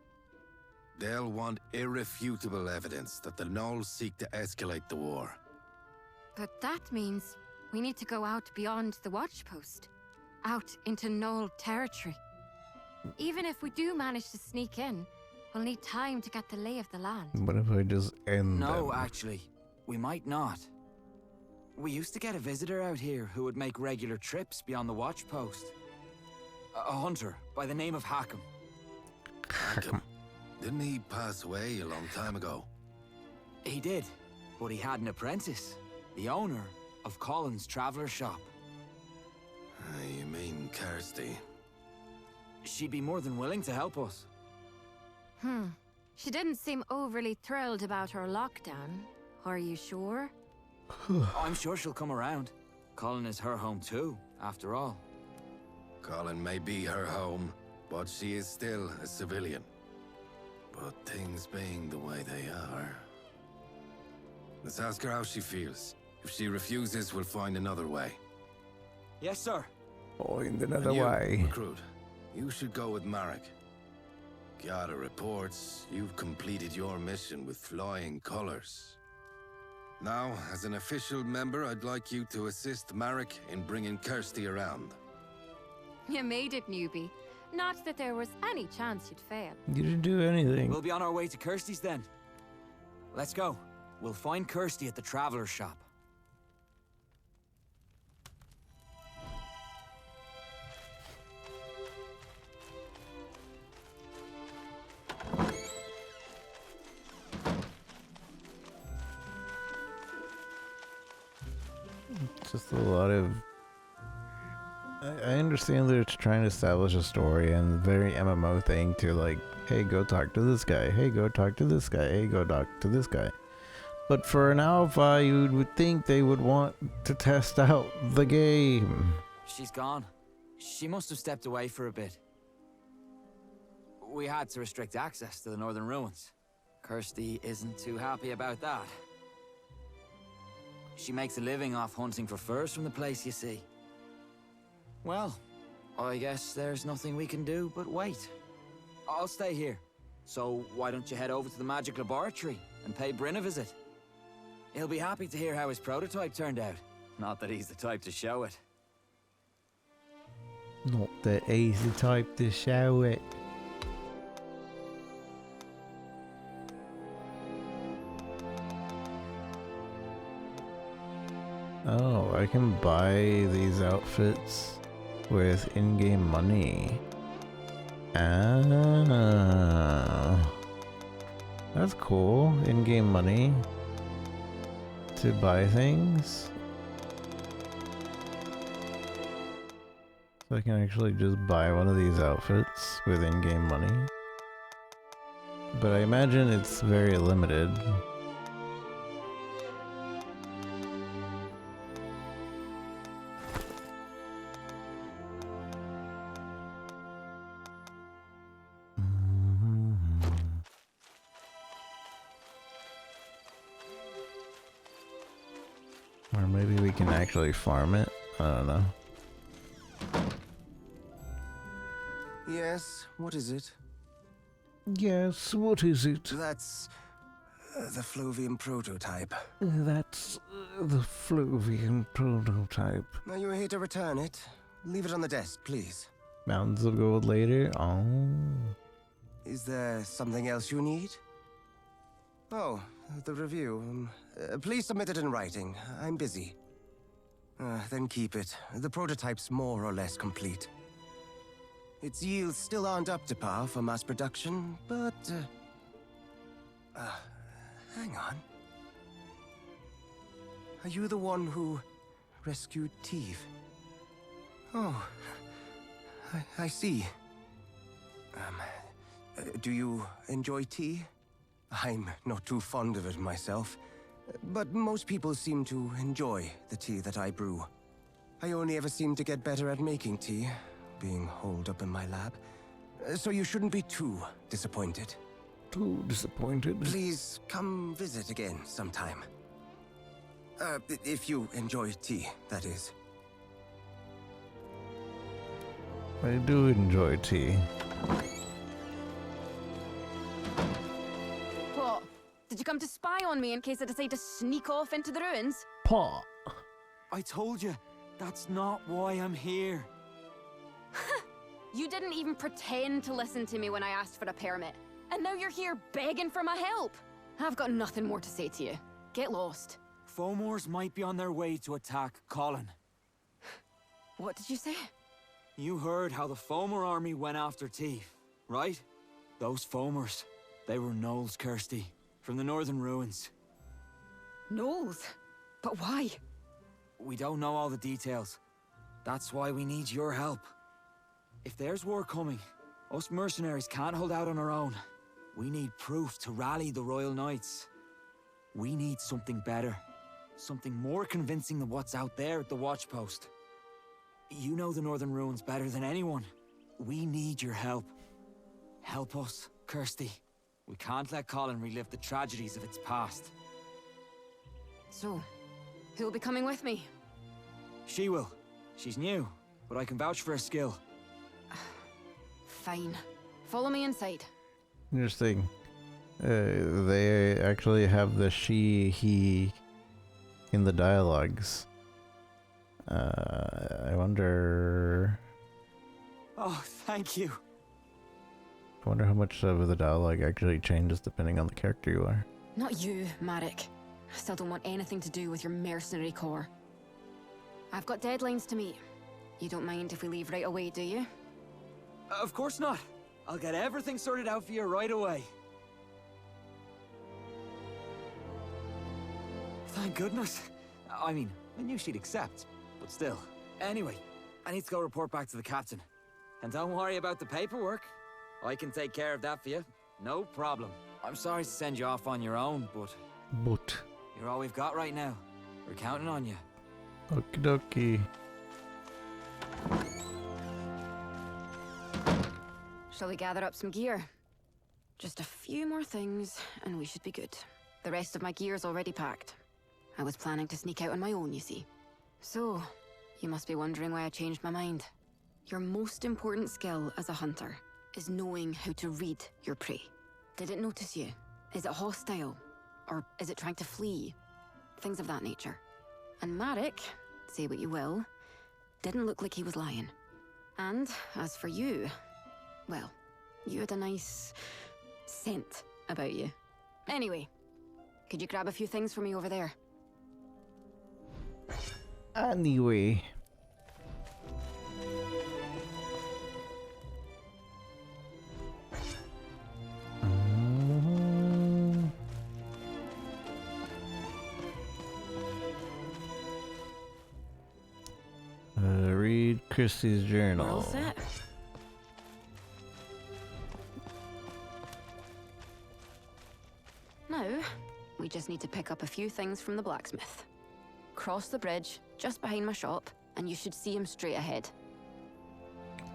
I: They'll want irrefutable evidence that the Knolls seek to escalate the war.
G: But that means we need to go out beyond the watchpost. Out into Knoll territory. Even if we do manage to sneak in, we'll need time to get the lay of the land.
A: What if I just end
E: No,
A: them?
E: actually, we might not. We used to get a visitor out here who would make regular trips beyond the watchpost. A hunter by the name of Hackham.
I: Hackham? Didn't he pass away a long time ago?
E: He did, but he had an apprentice, the owner of Colin's Traveller Shop.
I: You mean Kirsty?
E: She'd be more than willing to help us.
G: She didn't seem overly thrilled about her lockdown. Are you sure?
E: I'm sure she'll come around. Colin is her home too, after all.
I: Colin may be her home, but she is still a civilian. But things being the way they are... Let's ask her how she feels. If she refuses, we'll find another way.
E: Yes, sir.
A: Find another
I: And you,
A: way.
I: recruit, you should go with Marek. Gather reports, you've completed your mission with flying colors. Now, as an official member, I'd like you to assist Marek in bringing Kirsty around.
G: You made it, newbie. Not that there was any chance you'd fail.
A: You didn't do anything.
E: We'll be on our way to Kirsty's then. Let's go. We'll find Kirsty at the Traveler's shop.
A: Just a lot of... I understand that it's trying to establish a story and very MMO thing to like, hey, go talk to this guy. Hey, go talk to this guy. Hey, go talk to this guy. But for an alpha, you would think they would want to test out the game.
E: She's gone. She must have stepped away for a bit. We had to restrict access to the northern ruins. Kirsty isn't too happy about that. She makes a living off hunting for furs from the place, you see. Well, I guess there's nothing we can do but wait. I'll stay here. So why don't you head over to the magic laboratory and pay Bryn a visit? He'll be happy to hear how his prototype turned out. Not that he's the type to show it.
A: Not the easy type to show it. Oh, I can buy these outfits with in-game money. Ah, that's cool. In-game money to buy things. So I can actually just buy one of these outfits with in-game money. But I imagine it's very limited. Or maybe we can actually farm it. I don't know.
C: Yes, what is it?
A: Yes, what is it?
C: That's the Fluvium prototype.
A: That's the Fluvium prototype.
C: Now you're here to return it. Leave it on the desk, please.
A: Mountains of gold later. Oh.
C: Is there something else you need? Oh, the review. Please submit it in writing. I'm busy. Then keep it. The prototype's more or less complete. Its yields still aren't up to par for mass production, but... hang on. Are you the one who rescued Teve? Oh, I see. Do you enjoy tea? I'm not too fond of it myself, but most people seem to enjoy the tea that I brew. I only ever seem to get better at making tea, being holed up in my lab, so you shouldn't be too disappointed.
A: Too disappointed?
C: Please come visit again sometime. If you enjoy tea, that is.
A: I do enjoy tea.
J: What? Did you come to spy on me in case I decide to sneak off into the ruins?
A: Pot.
E: I told you, that's not why I'm here.
J: You didn't even pretend to listen to me when I asked for a permit. And now you're here begging for my help. I've got nothing more to say to you. Get lost.
E: Fomors might be on their way to attack Colin.
J: What did you say?
E: You heard how the Fomor army went after Teve, right? Those Fomors, they were gnolls, Kirsty, from the northern ruins.
J: Gnolls? But why?
E: We don't know all the details. That's why we need your help. If there's war coming, us mercenaries can't hold out on our own. We need proof to rally the Royal Knights. We need something better. Something more convincing than what's out there at the Watchpost. You know the Northern Ruins better than anyone. We need your help. Help us, Kirsty. We can't let Colin relive the tragedies of its past.
J: So, who'll be coming with me?
E: She will. She's new, but I can vouch for her skill.
J: Fine. Follow me inside.
A: Interesting. They actually have the she, he in the dialogues. I wonder...
E: Oh, thank you.
A: I wonder how much of the dialogue actually changes depending on the character you are.
J: Not you, Marek. I still don't want anything to do with your mercenary corps. I've got deadlines to meet. You don't mind if we leave right away, do you?
E: Of course not. I'll get everything sorted out for you right away. Thank goodness. I mean, I knew she'd accept, but still. Anyway, I need to go report back to the captain. And don't worry about the paperwork. I can take care of that for you. No problem. I'm sorry to send you off on your own, but you're all we've got right now. We're counting on you.
A: Okie dokie.
J: Shall we gather up some gear? Just a few more things, and we should be good. The rest of my gear's already packed. I was planning to sneak out on my own, you see. So, you must be wondering why I changed my mind. Your most important skill as a hunter is knowing how to read your prey. Did it notice you? Is it hostile? Or is it trying to flee? Things of that nature. And Marek, say what you will, didn't look like he was lying. And as for you, well, you had a nice scent about you. Anyway, could you grab a few things for me over there?
A: Anyway. Read Christie's journal.
J: We're all set. Now, we just need to pick up a few things from the blacksmith. Cross the bridge, just behind my shop, and you should see him straight ahead.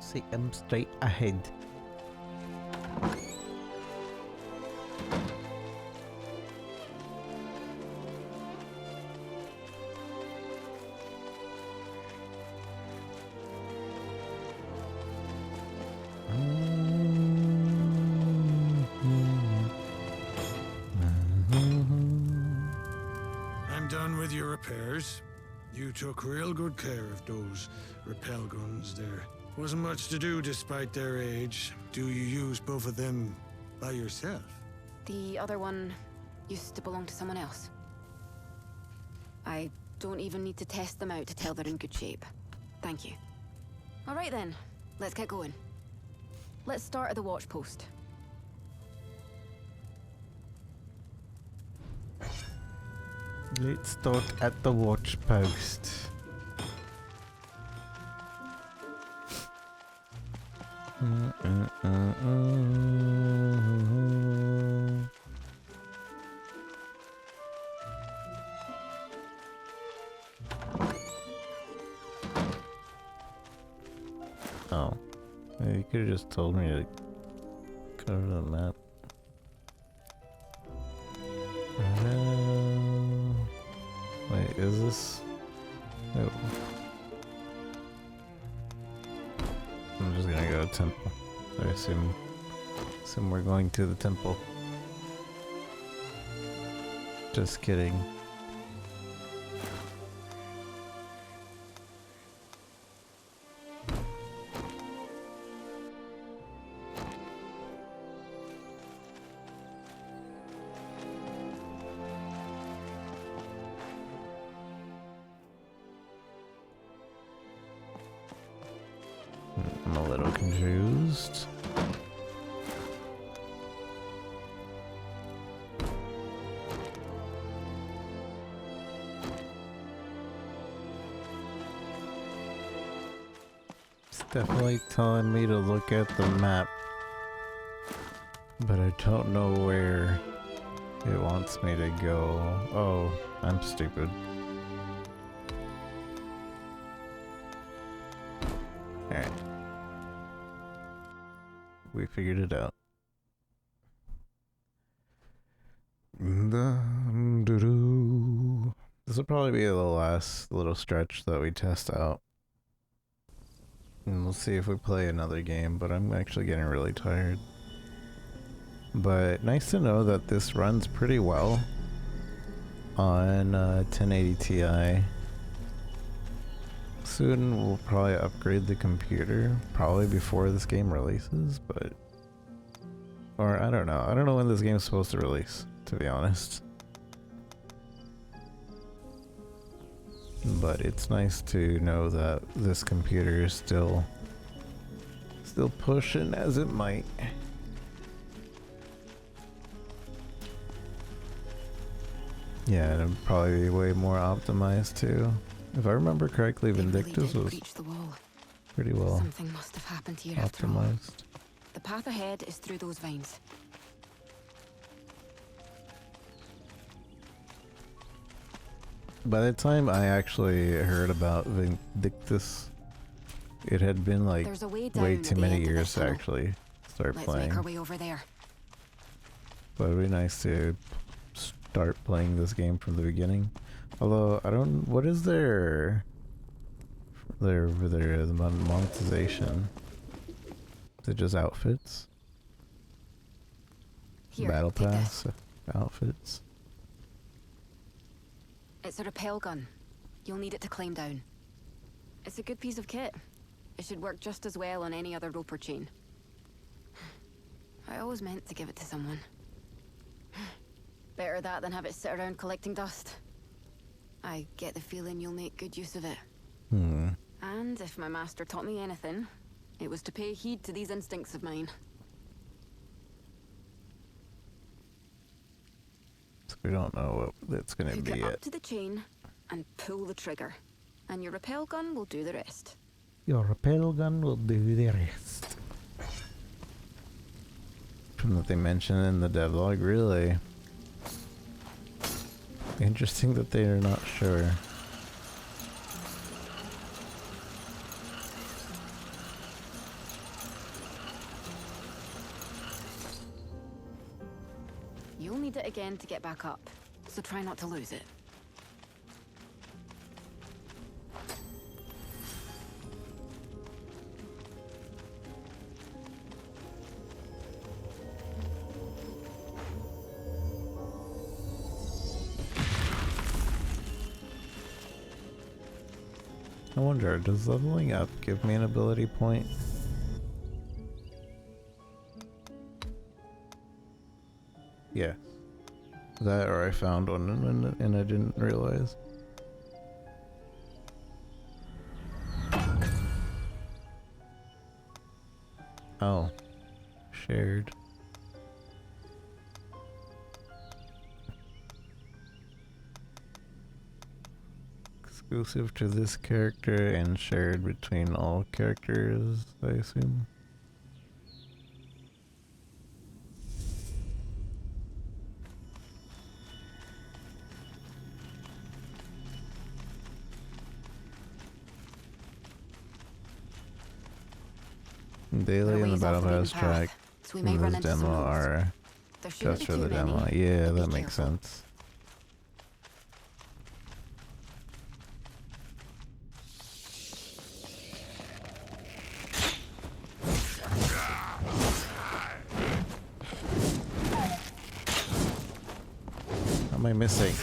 A: See him straight ahead.
K: I'm done with your repairs. You took real good care of those repel guns there. Wasn't much to do despite their age. Do you use both of them by yourself?
J: The other one used to belong to someone else. I don't even need to test them out to tell they're in good shape. Thank you. All right then, let's get going. Let's start at the watch post.
A: Let's start at the watch post. Oh, you could have just told me to cover the map. Wait, is this? Oh. I'm just gonna go to temple. I assume we're going to the temple. Just kidding. I'm a little confused. definitely telling me to look at the map, but I don't know where it wants me to go. Oh, I'm stupid. Alright. We figured it out. This will probably be the last little stretch that we test out. And we'll see if we play another game, but I'm actually getting really tired. But nice to know that this runs pretty well on 1080 Ti. Soon we'll probably upgrade the computer, probably before this game releases, but... Or I don't know. I don't know when this game is supposed to release, to be honest. But it's nice to know that this computer is still pushing as it might. Yeah, and it'd probably be way more optimized too. If I remember correctly, Vindictus was pretty well
J: Something must have happened here after all.
A: optimized.
J: The path ahead is through those vines.
A: By the time I actually heard about Vindictus, it had been like
J: There's a way down
A: way
J: at
A: too
J: the
A: many
J: end of
A: years
J: this
A: to
J: tunnel.
A: actually start
J: Let's
A: playing.
J: make our way over there.
A: But it'd be nice to start playing this game from the beginning. Although I don't, what is their monetization? Is it just outfits?
J: Here,
A: Battle
J: take
A: pass outfits?
J: It's a rappel gun. You'll need it to climb down. It's a good piece of kit. It should work just as well on any other rope or chain. I always meant to give it to someone. Better that than have it sit around collecting dust. I get the feeling you'll make good use of it. And if my master taught me anything, it was to pay heed to these instincts of mine.
A: So we don't know what it's gonna
J: Hook
A: be
J: it
A: yet.
J: up to the chain and pull the trigger, and your rappel gun will do the rest.
A: Your rappel gun will do the rest. From what they mentioned in the devlog, really. Interesting that they are not sure.
J: You'll need it again to get back up, so try not to lose it.
A: I wonder, does leveling up give me an ability point? Yeah. That or I found one and I didn't realize. Oh. Shared. Exclusive to this character and shared between all characters, I assume. Daily and the battle pass track
J: so we
A: in
J: may run
A: this
J: into
A: demo
J: some wolves.
A: are
J: There shouldn't
A: just
J: be
A: for the
J: too many,
A: demo. Yeah,
J: but be
A: that makes
J: careful.
A: sense. What am I missing?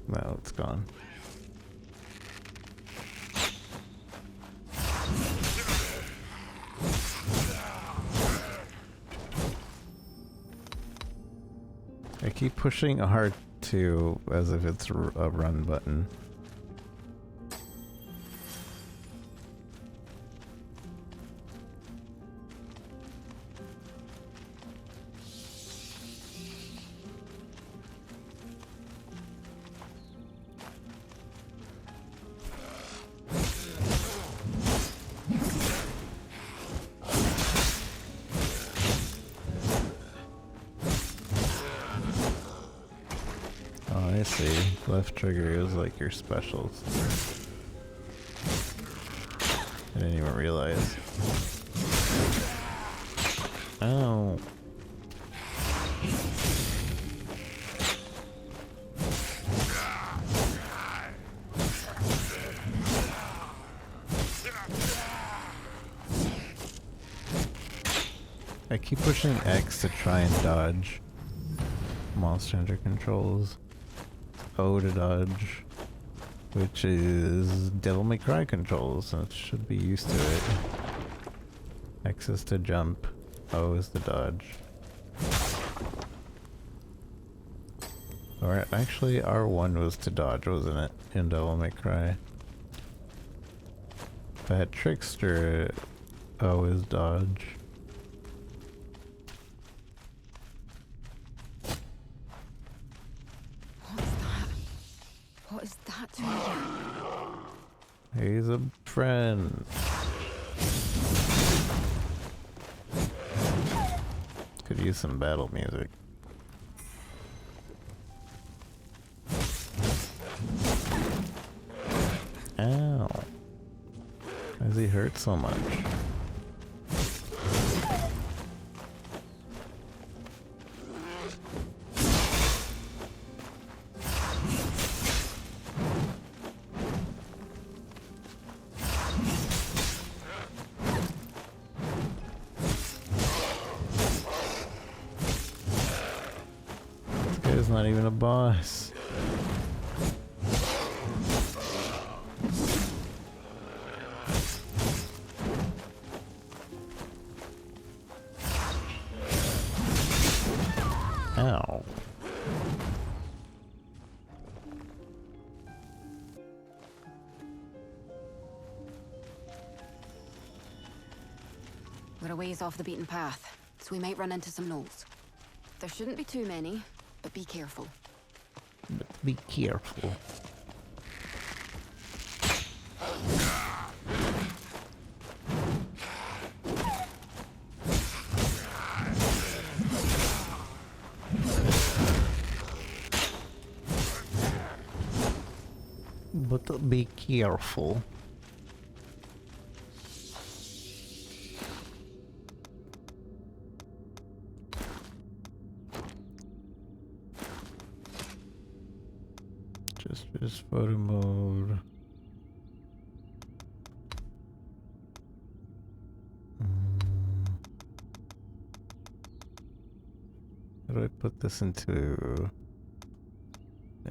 A: No, it's gone. I keep pushing R2 as if it's a run button. I see. Left trigger is like your specials. I didn't even realize. Oh. I keep pushing X to try and dodge Monster Hunter controls. O to dodge, which is Devil May Cry controls, so it should be used to it. X is to jump, O is to dodge. Or actually R1 was to dodge, wasn't it? In Devil May Cry. If I had Trickster, O is dodge.
J: What is that to you?
A: He's a friend. Could use some battle music. Ow. Why does he hurt so much? This guy's not even a boss. Ow.
J: We're a ways off the beaten path, so we might run into some gnolls. There shouldn't be too many, but be careful.
A: But be careful. But be careful. Just photo mode. How do I put this into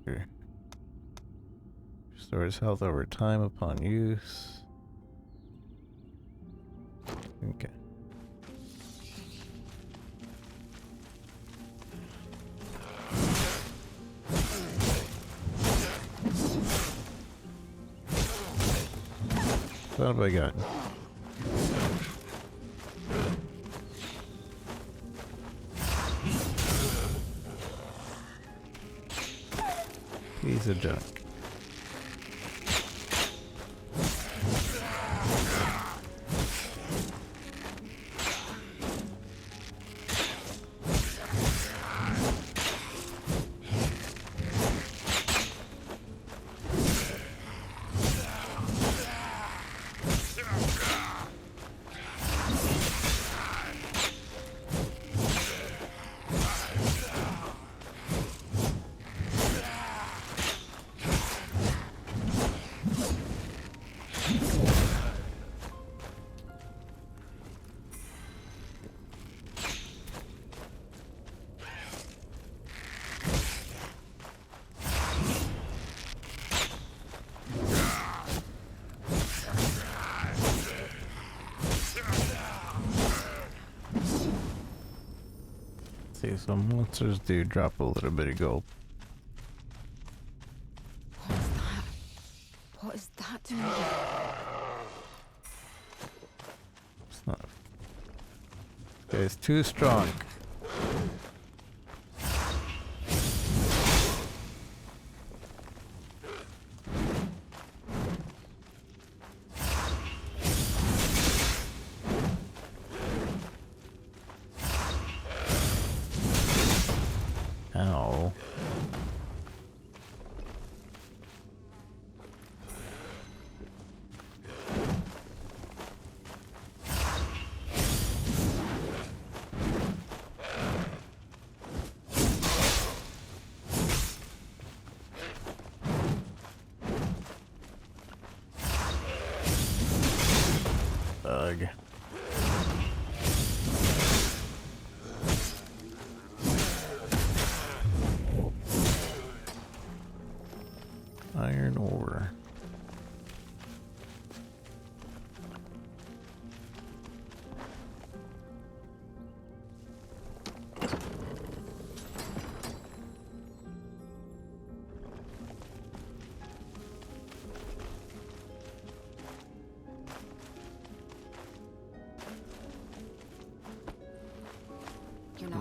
A: there? Restores health over time upon use. Okay. What have I got? Piece of junk. See, some monsters do drop a little bit of gold.
J: What is that doing?
A: It's not. This guy's too strong. Ow.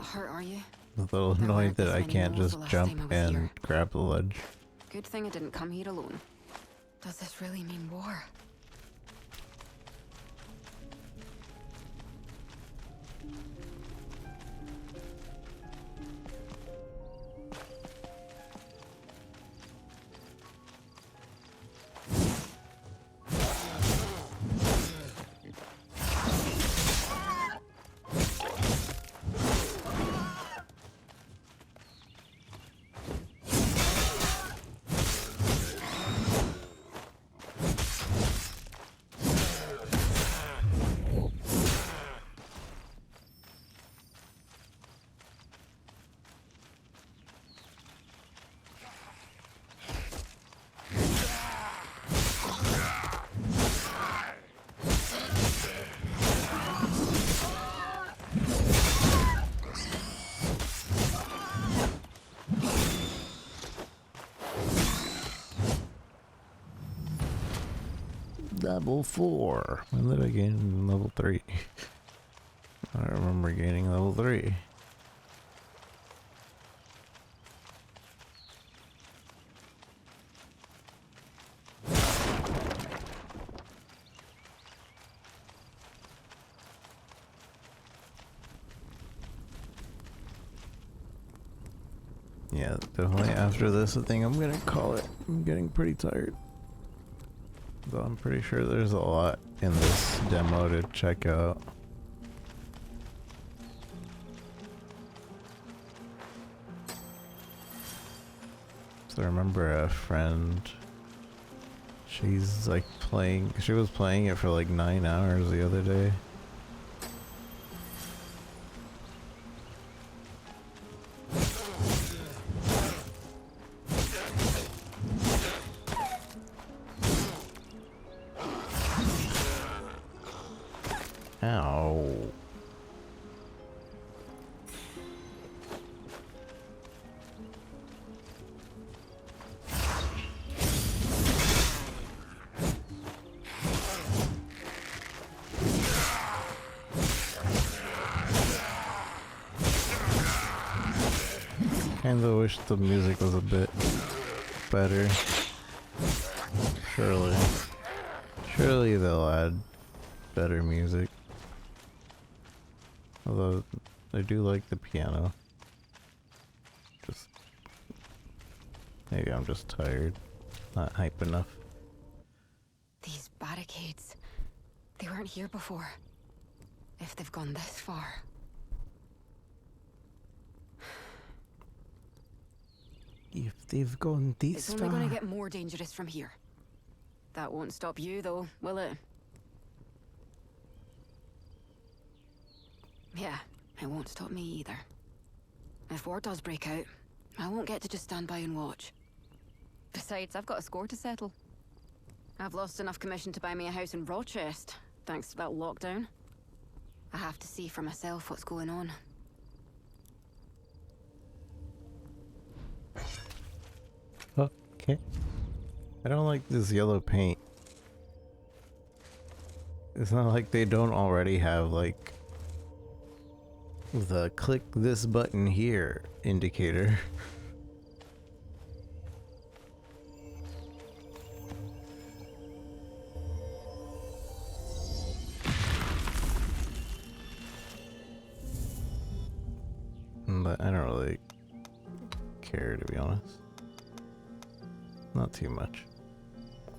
J: hurt, are you?
A: A little
J: There
A: annoyed
J: weren't
A: that
J: this
A: I
J: many
A: can't
J: moles
A: just
J: the last
A: jump
J: time I was
A: and
J: here.
A: grab the ledge.
J: Good thing I didn't come here alone. Does this really mean war?
A: Level 4. When did I gain level 3? I don't remember gaining level 3. Yeah, definitely after this, I think I'm gonna call it. I'm getting pretty tired. Though I'm pretty sure there's a lot in this demo to check out. So I remember a friend, she's like she was playing it for like 9 hours the other day. Ow. Kinda wish the music was a bit better. Surely they'll add better music. Although I do like the piano. Maybe I'm just tired. Not hype enough.
J: These barricades. They weren't here before. If they've gone this far.
A: If they've gone this
J: It's only gonna get more dangerous from here. That won't stop you though, will it? Yeah, it won't stop me either. If war does break out, I won't get to just stand by and watch. Besides, I've got a score to settle. I've lost enough commission to buy me a house in Rochester, thanks to that lockdown. I have to see for myself what's going on.
A: Okay. I don't like this yellow paint. It's not like they don't already have like the click this button here indicator. But I don't really care, to be honest. Not too much.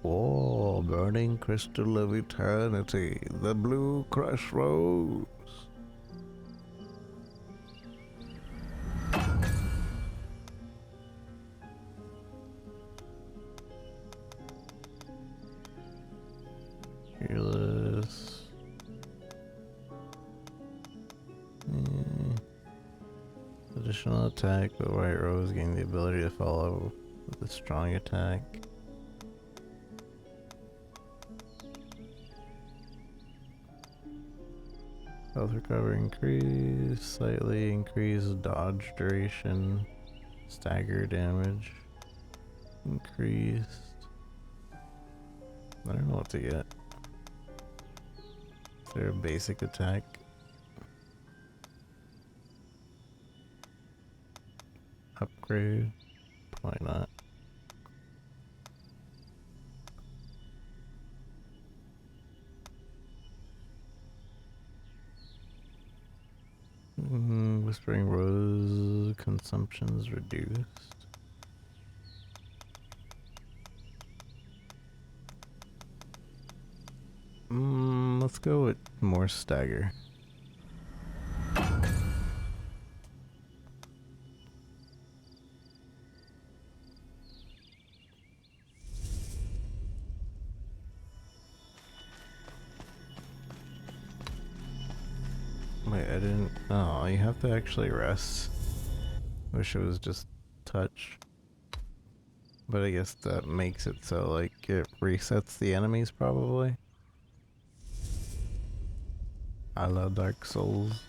A: Oh, burning crystal of eternity, the blue crossroads. Fearless. Additional attack, but White Rose gain the ability to follow with a strong attack. Health recovery increase, slightly increased dodge duration, stagger damage increased. I don't know what to get. Is there a basic attack? upgrade. Why not? Whispering Rose consumption's reduced. Let's go with more stagger. Wait, I didn't... Oh, you have to actually rest. Wish it was just touch. But I guess that makes it so, like, it resets the enemies, probably. I love Dark Souls.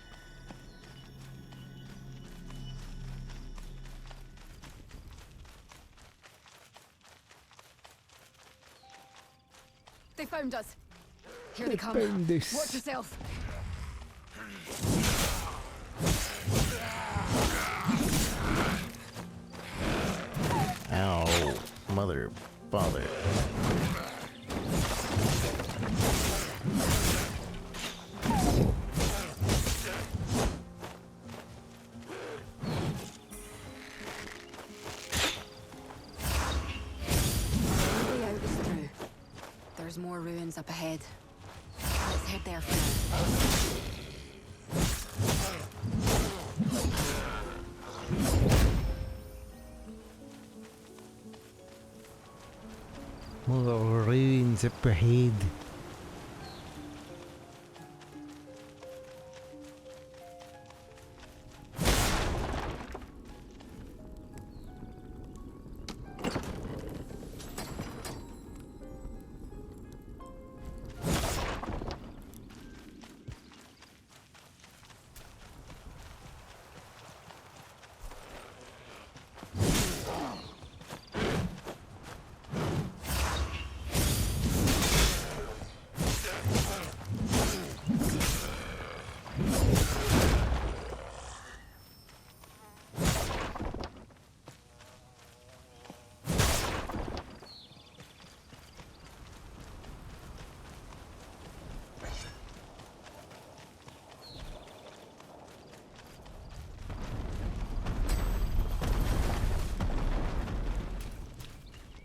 J: They found us. Here they come.
A: Vindictus.
J: Watch yourself.
A: Ow. Mother. Father.
J: The way out is through. There's more ruins up ahead. Let's head there first.
A: More ruins up ahead.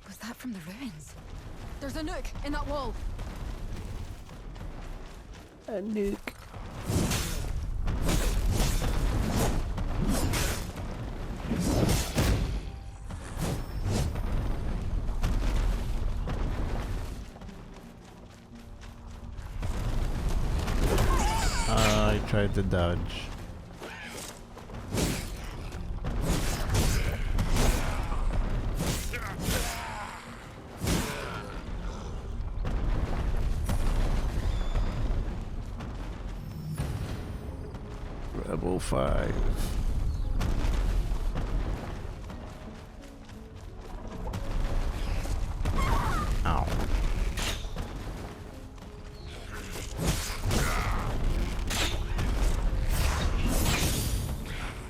J: Was that from the ruins? There's a nook in that wall.
A: A nuke. I tried to dodge. Level 5. Ow.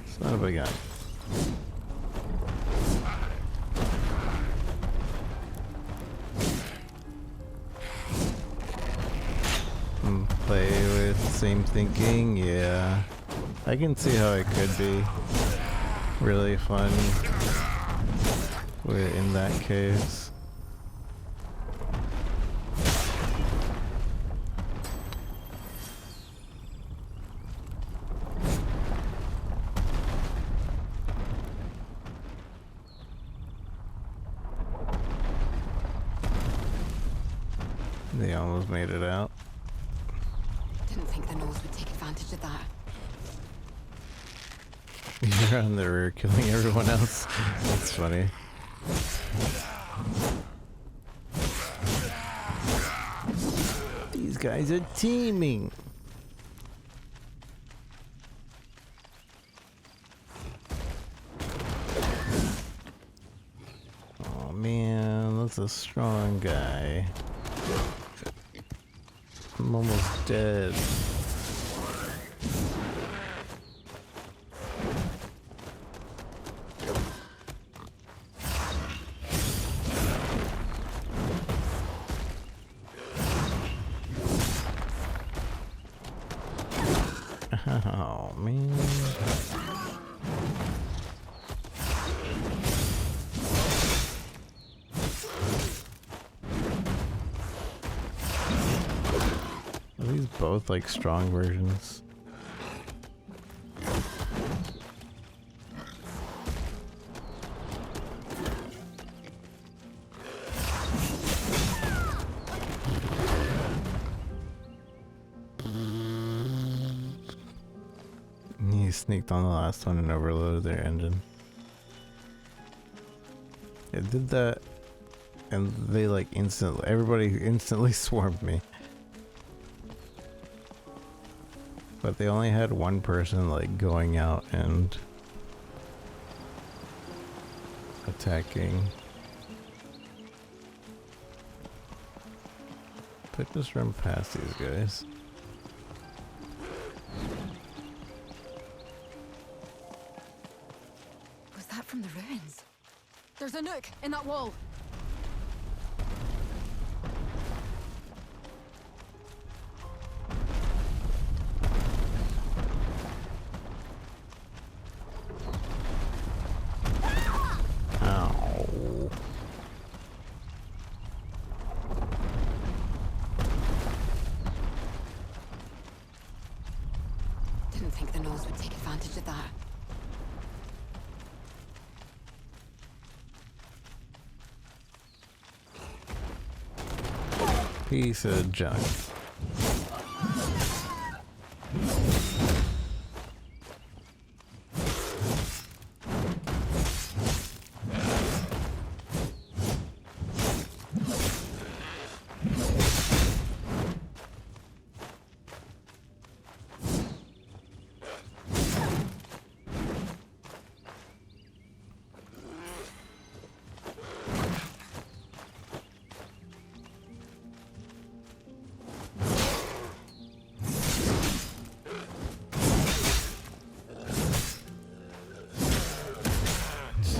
A: Son of a gun. Play with same thinking, yeah. I can see how it could be really fun in that case. They almost made it out.
J: Didn't think the nose would take advantage of that.
A: You're on the rear killing everyone else. That's funny. These guys are teaming. Oh man, that's a strong guy. I'm almost dead. both like strong versions. He sneaked on the last one and overloaded their engine. It did that, and they like everybody instantly swarmed me. But they only had one person like going out and attacking. But just run past these guys.
J: Was that from the ruins? There's a nook in that wall.
A: Ow.
J: Didn't think the nose would take advantage of that.
A: Piece of junk.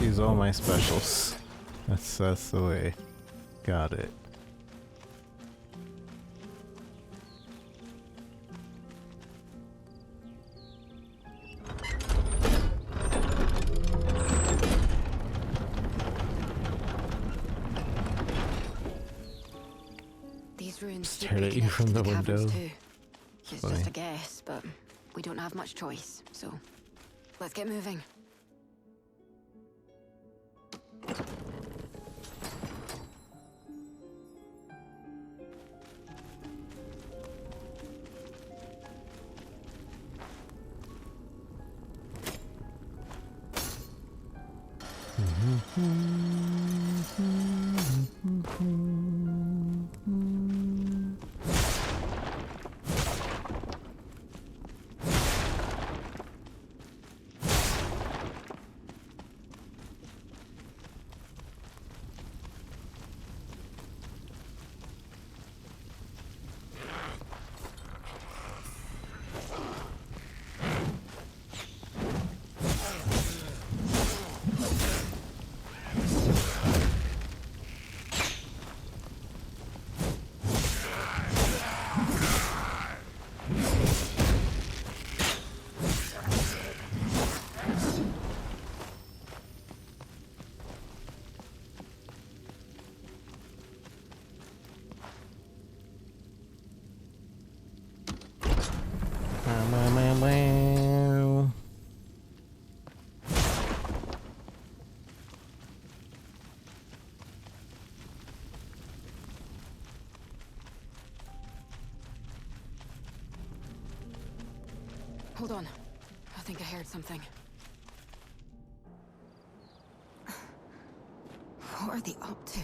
A: Use all my specials. That's the way. Got it.
J: These ruins
A: Stared at you from the window.
J: It's
A: Funny.
J: just a guess, but we don't have much choice, so let's get moving. Hold on. I think I heard something. What are they up to?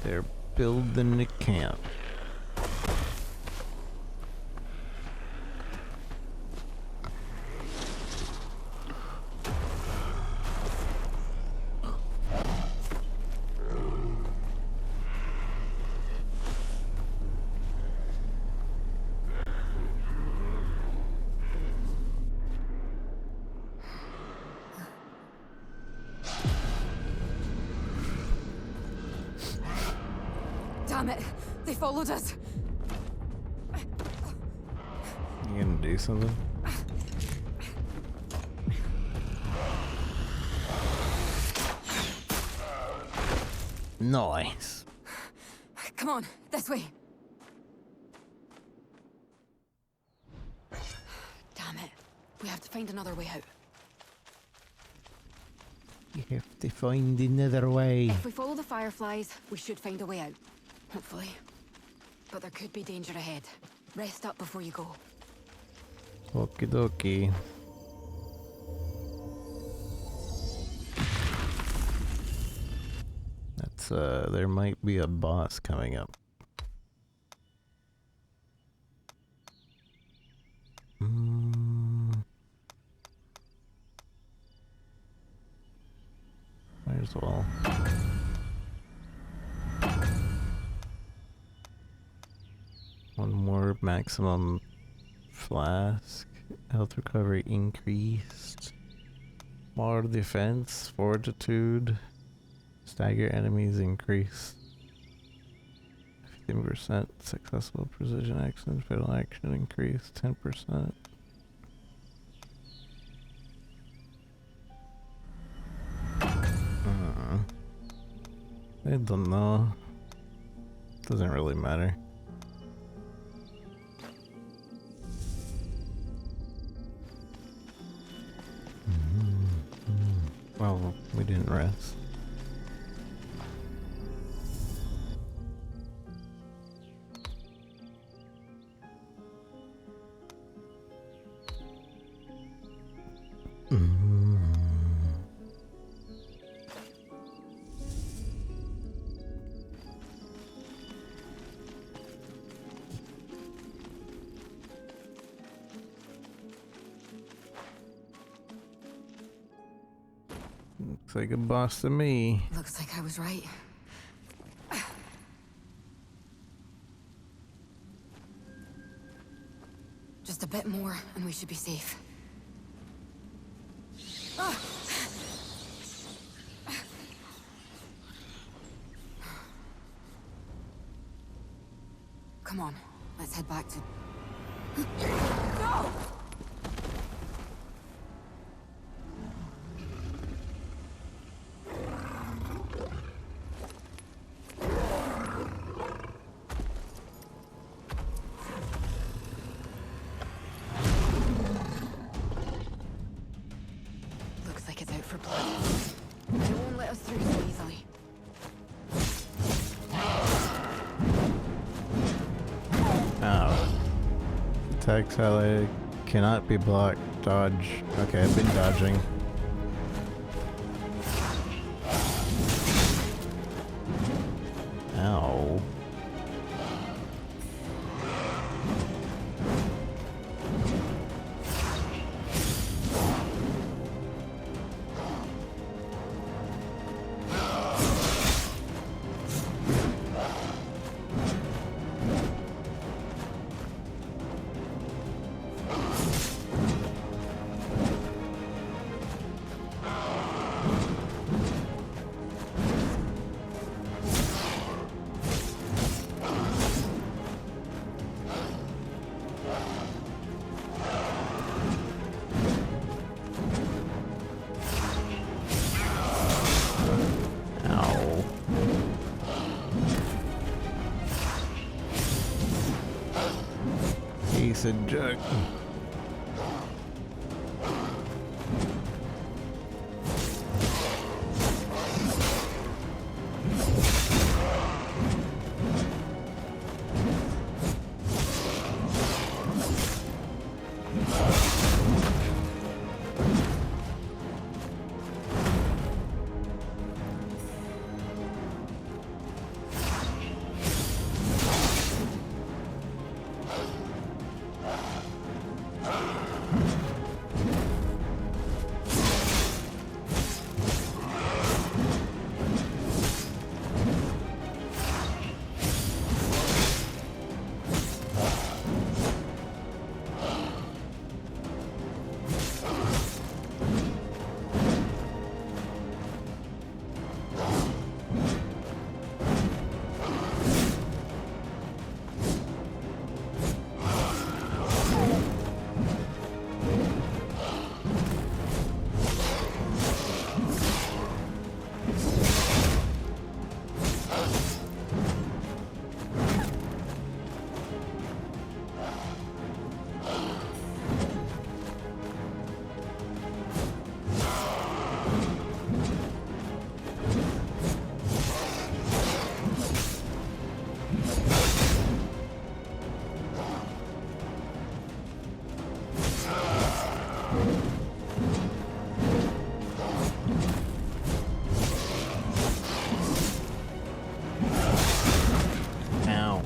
A: They're building a camp.
J: Damn it! They followed us!
A: You gonna do something? Nice.
J: Come on, this way. Damn it. We have to find another way out.
A: You have to find another way.
J: If we follow the fireflies, we should find a way out. Hopefully. But there could be danger ahead. Rest up before you go.
A: Okie dokie. That's, there might be a boss coming up. Might as well. One more maximum flask. Health recovery increased. More defense, fortitude. Stagger enemies increased. 15% successful precision action, fatal action increased 10%. I don't know. Doesn't really matter. Well, we didn't rest. Looks like a boss to me.
J: Looks like I was right. Just a bit more, and we should be safe. Come on, let's head back to... No! Looks like it's out for blood. It won't let us through so easily.
A: Attacks highlighted cannot be blocked. Dodge. Okay, I've been dodging. Ow. He's a jerk. Ow.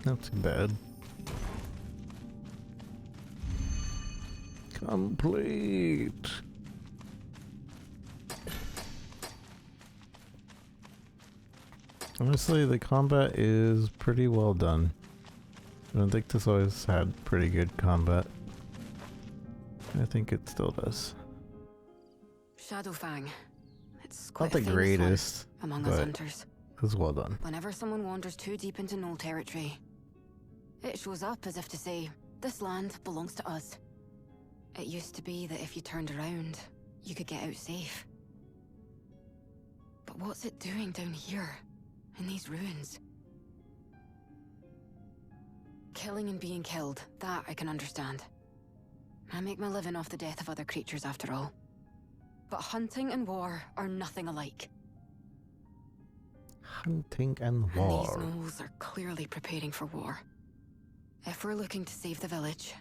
A: Not too bad. Complete. Honestly, the combat is pretty well done. Vindictus always had pretty good combat. I think it still does.
J: Shadowfang. It's quite
A: Not the
J: a famous
A: greatest,
J: one among us
A: but
J: hunters.
A: it was well done.
J: Whenever someone wanders too deep into Knoll territory, it shows up as if to say, this land belongs to us. It used to be that if you turned around, you could get out safe. But what's it doing down here, in these ruins? Killing and being killed, that I can understand. I make my living off the death of other creatures after all. But hunting and war are nothing alike.
A: Hunting and
J: And
A: war.
J: these gnolls are clearly preparing for war. If we're looking to save the village,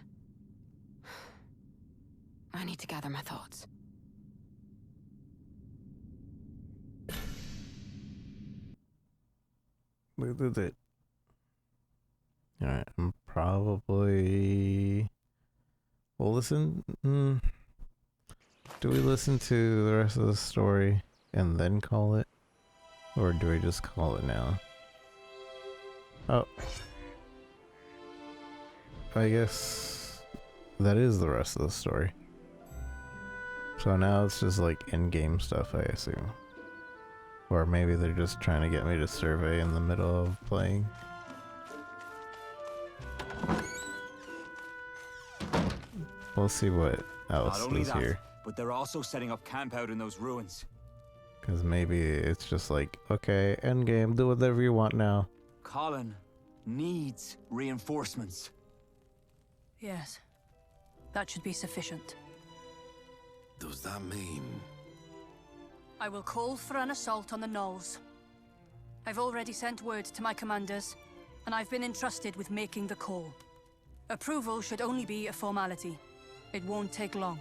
J: I need to gather my thoughts.
A: Look at it. Alright, I'm probably... We'll listen... Do we listen to the rest of the story and then call it? Or do we just call it now? Oh. I guess... that is the rest of the story. So now it's just like in-game stuff, I assume. Or maybe they're just trying to get me to survey in the middle of playing. We'll see what else
L: Not only
A: is
L: that,
A: here.
L: but they're also setting up camp out in those ruins.
A: Because maybe it's just like, okay, endgame, do whatever you want now.
L: Colin needs reinforcements.
F: Yes. That should be sufficient.
I: Does that mean...
F: I will call for an assault on the Knolls. I've already sent word to my commanders, and I've been entrusted with making the call. Approval should only be a formality. It won't take long.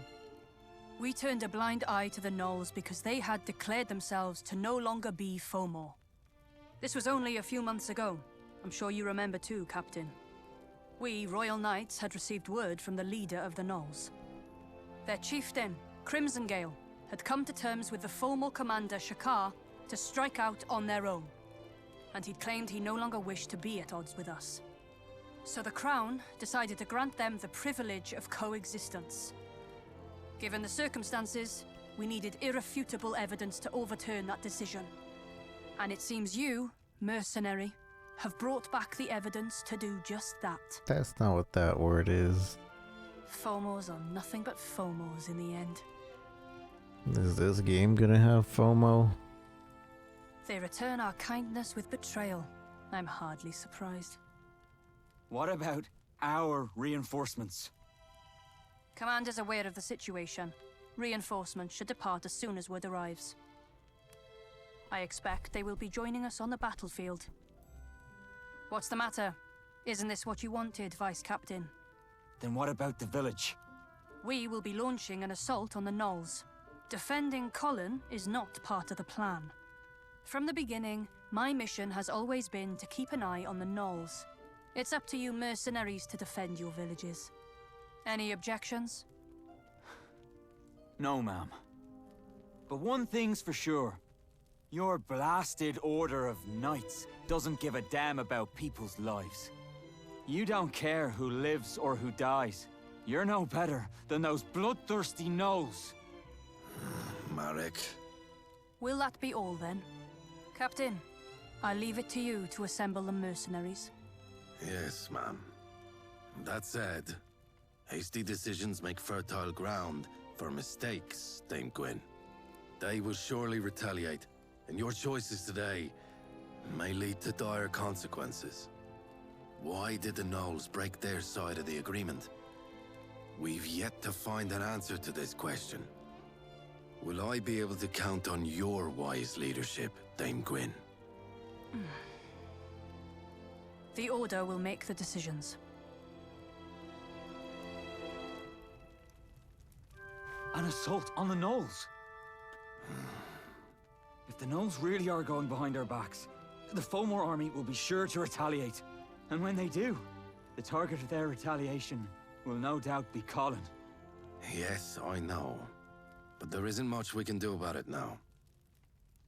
F: We turned a blind eye to the Knolls because they had declared themselves to no longer be Fomor. This was only a few months ago. I'm sure you remember too, Captain. We, Royal Knights, had received word from the leader of the Knolls. Their chieftain, Crimson Gale, had come to terms with the Fomor commander, Shakar, to strike out on their own. And he'd claimed he no longer wished to be at odds with us. So the Crown decided to grant them the privilege of coexistence. Given the circumstances, we needed irrefutable evidence to overturn that decision. And it seems you, mercenary, have brought back the evidence to do just that.
A: That's not what that word is.
F: Fomors are nothing but Fomors in the end.
A: Is this game gonna have FOMO?
F: They return our kindness with betrayal. I'm hardly surprised.
L: What about our reinforcements?
F: Command is aware of the situation. Reinforcements should depart as soon as word arrives. I expect they will be joining us on the battlefield. What's the matter? Isn't this what you wanted, Vice Captain?
L: Then what about the village?
F: We will be launching an assault on the Knolls. Defending Colin is not part of the plan. From the beginning, my mission has always been to keep an eye on the Knolls. It's up to you mercenaries to defend your villages. Any objections?
L: No, ma'am. But one thing's for sure. Your blasted order of knights doesn't give a damn about people's lives. You don't care who lives or who dies. You're no better than those bloodthirsty gnolls.
I: Marek.
F: Will that be all then? Captain, I leave it to you to assemble the mercenaries.
I: Yes, ma'am. That said, hasty decisions make fertile ground for mistakes, Dame Gwyn. They will surely retaliate, and your choices today may lead to dire consequences. Why did the Knolls break their side of the agreement? We've yet to find an answer to this question. Will I be able to count on your wise leadership, Dame Gwyn?
F: The Order will make the decisions.
L: An assault on the Knolls? If the Knolls really are going behind our backs, the Fomor army will be sure to retaliate. And when they do, the target of their retaliation will no doubt be Colin.
I: Yes, I know. But there isn't much we can do about it now.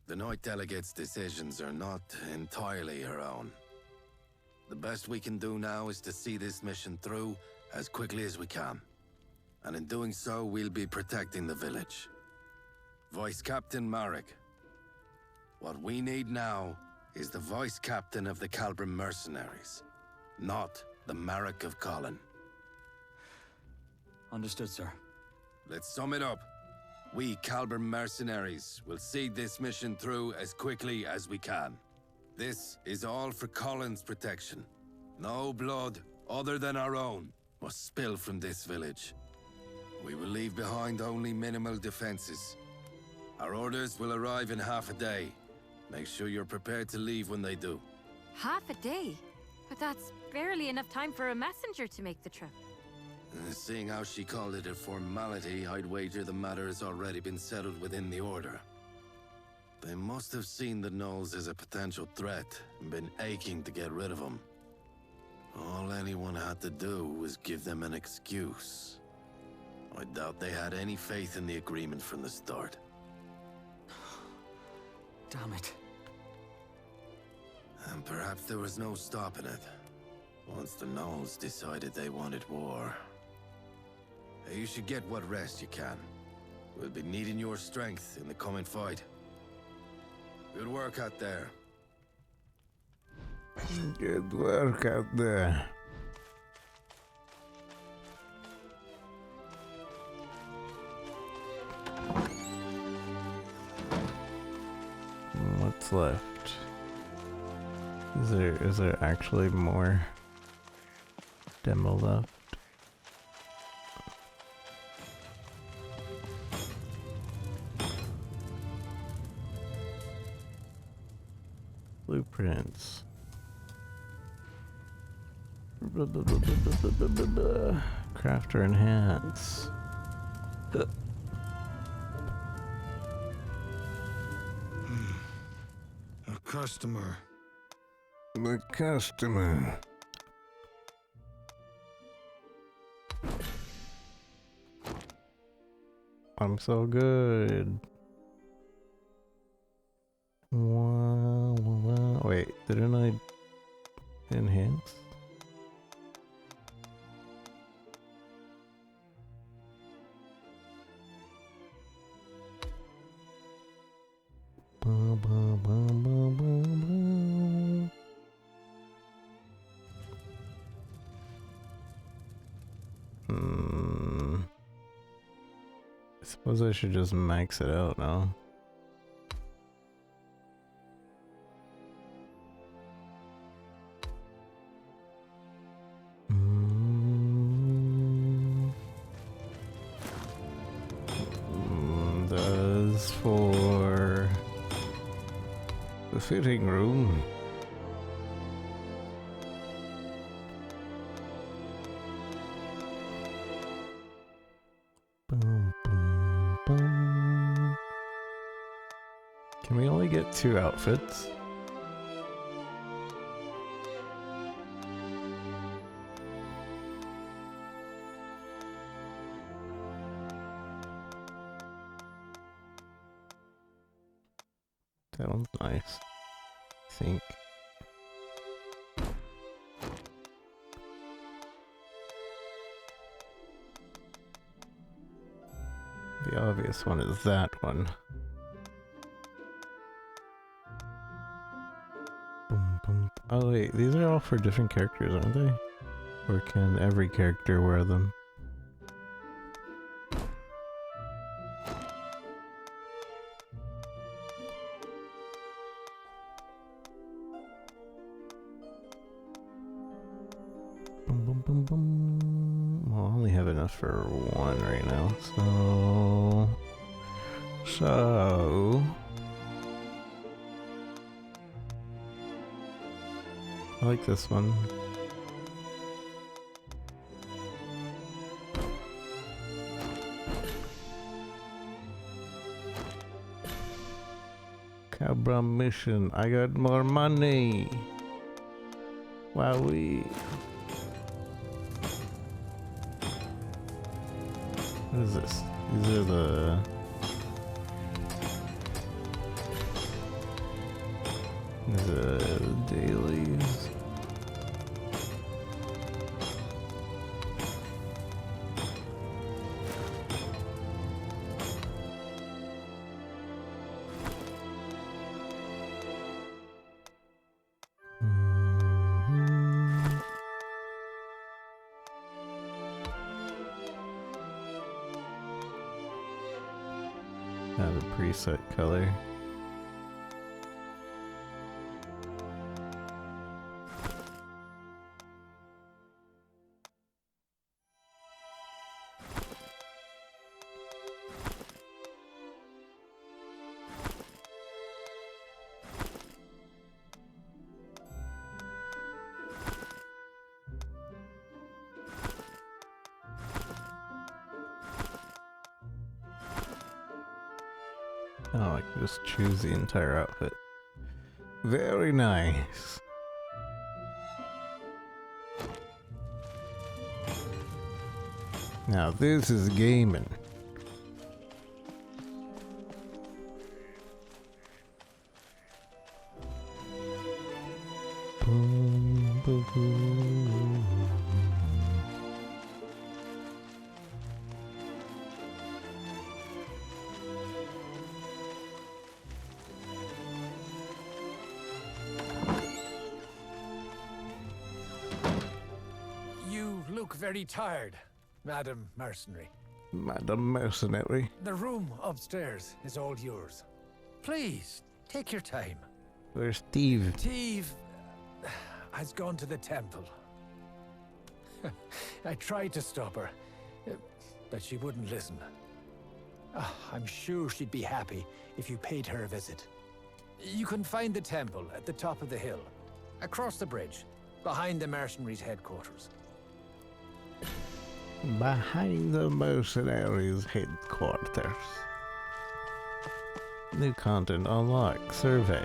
I: The Knight Delegate's decisions are not entirely her own. The best we can do now is to see this mission through as quickly as we can. And in doing so, we'll be protecting the village. Vice Captain Marek. What we need now is the Vice Captain of the Calbram Mercenaries, not the Marek of Colin.
L: Understood, sir.
I: Let's sum it up. We Calbram Mercenaries will see this mission through as quickly as we can. This is all for Colin's protection. No blood, other than our own, must spill from this village. We will leave behind only minimal defenses. Our orders will arrive in half a day. Make sure you're prepared to leave when they do.
G: Half a day? But that's barely enough time for a messenger to make the trip.
I: Seeing how she called it a formality, I'd wager the matter has already been settled within the Order. They must have seen the Knolls as a potential threat and been aching to get rid of them. All anyone had to do was give them an excuse. I doubt they had any faith in the agreement from the start.
L: Damn it.
I: And perhaps there was no stopping it, once the Knolls decided they wanted war. You should get what rest you can. We'll be needing your strength in the coming fight. Good work out there.
A: Good work out there. What's left? Is there actually more demo left? Blueprints. Crafter enhance.
K: A customer.
A: The customer. I'm so good. Wait, didn't I enhance? I suppose I should just max it out now. Does for the fitting room. Boom, boom, boom. Can we only get 2 outfits? That one's nice, I think. The obvious one is that one. Boom, boom. Oh wait, these are all for different characters, aren't they? Or can every character wear them? Boom, boom, boom, boom. Well, I only have enough for one right now, so I like this one. Cabra mission. I got more money. Wowee. What is this? These are the... dailies. The preset color. Oh, I can just choose the entire outfit. Very nice. Now this is gaming. Boom, boom, boom.
H: You look very tired, Madam Mercenary.
A: Madam Mercenary.
H: The room upstairs is all yours. Please, take your time.
A: Where's Steve?
H: Steve has gone to the temple. I tried to stop her, but she wouldn't listen. I'm sure she'd be happy if you paid her a visit. You can find the temple at the top of the hill, across the bridge, behind the mercenaries' headquarters.
A: Behind the mercenaries' headquarters. New content unlocked. Survey.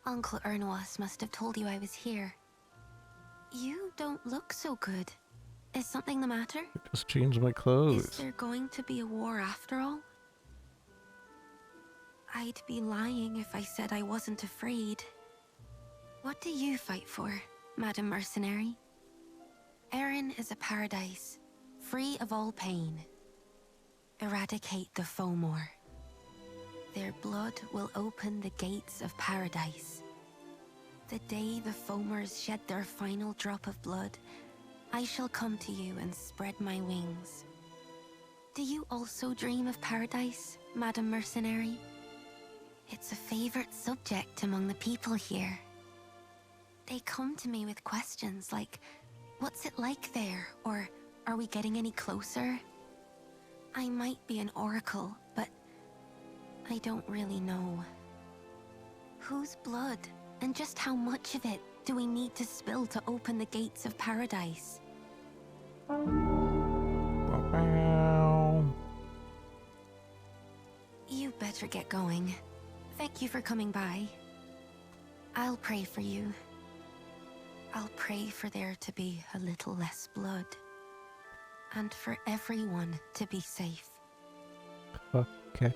B: Uncle Ernwas must have told you I was here. You don't look so good. Is something the matter?
A: I just changed my clothes.
B: Is there going to be a war after all? I'd be lying if I said I wasn't afraid. What do you fight for, Madam Mercenary? Erin is a paradise, free of all pain. Eradicate the Fomor. Their blood will open the gates of paradise. The day the Fomers shed their final drop of blood, I shall come to you and spread my wings. Do you also dream of paradise, Madam Mercenary? It's a favorite subject among the people here. They come to me with questions like, what's it like there? Or, are we getting any closer? I might be an oracle, but I don't really know. Whose blood, and just how much of it, do we need to spill to open the gates of paradise? You better get going. Thank you for coming by. I'll pray for you. I'll pray for there to be a little less blood. And for everyone to be safe.
A: Okay.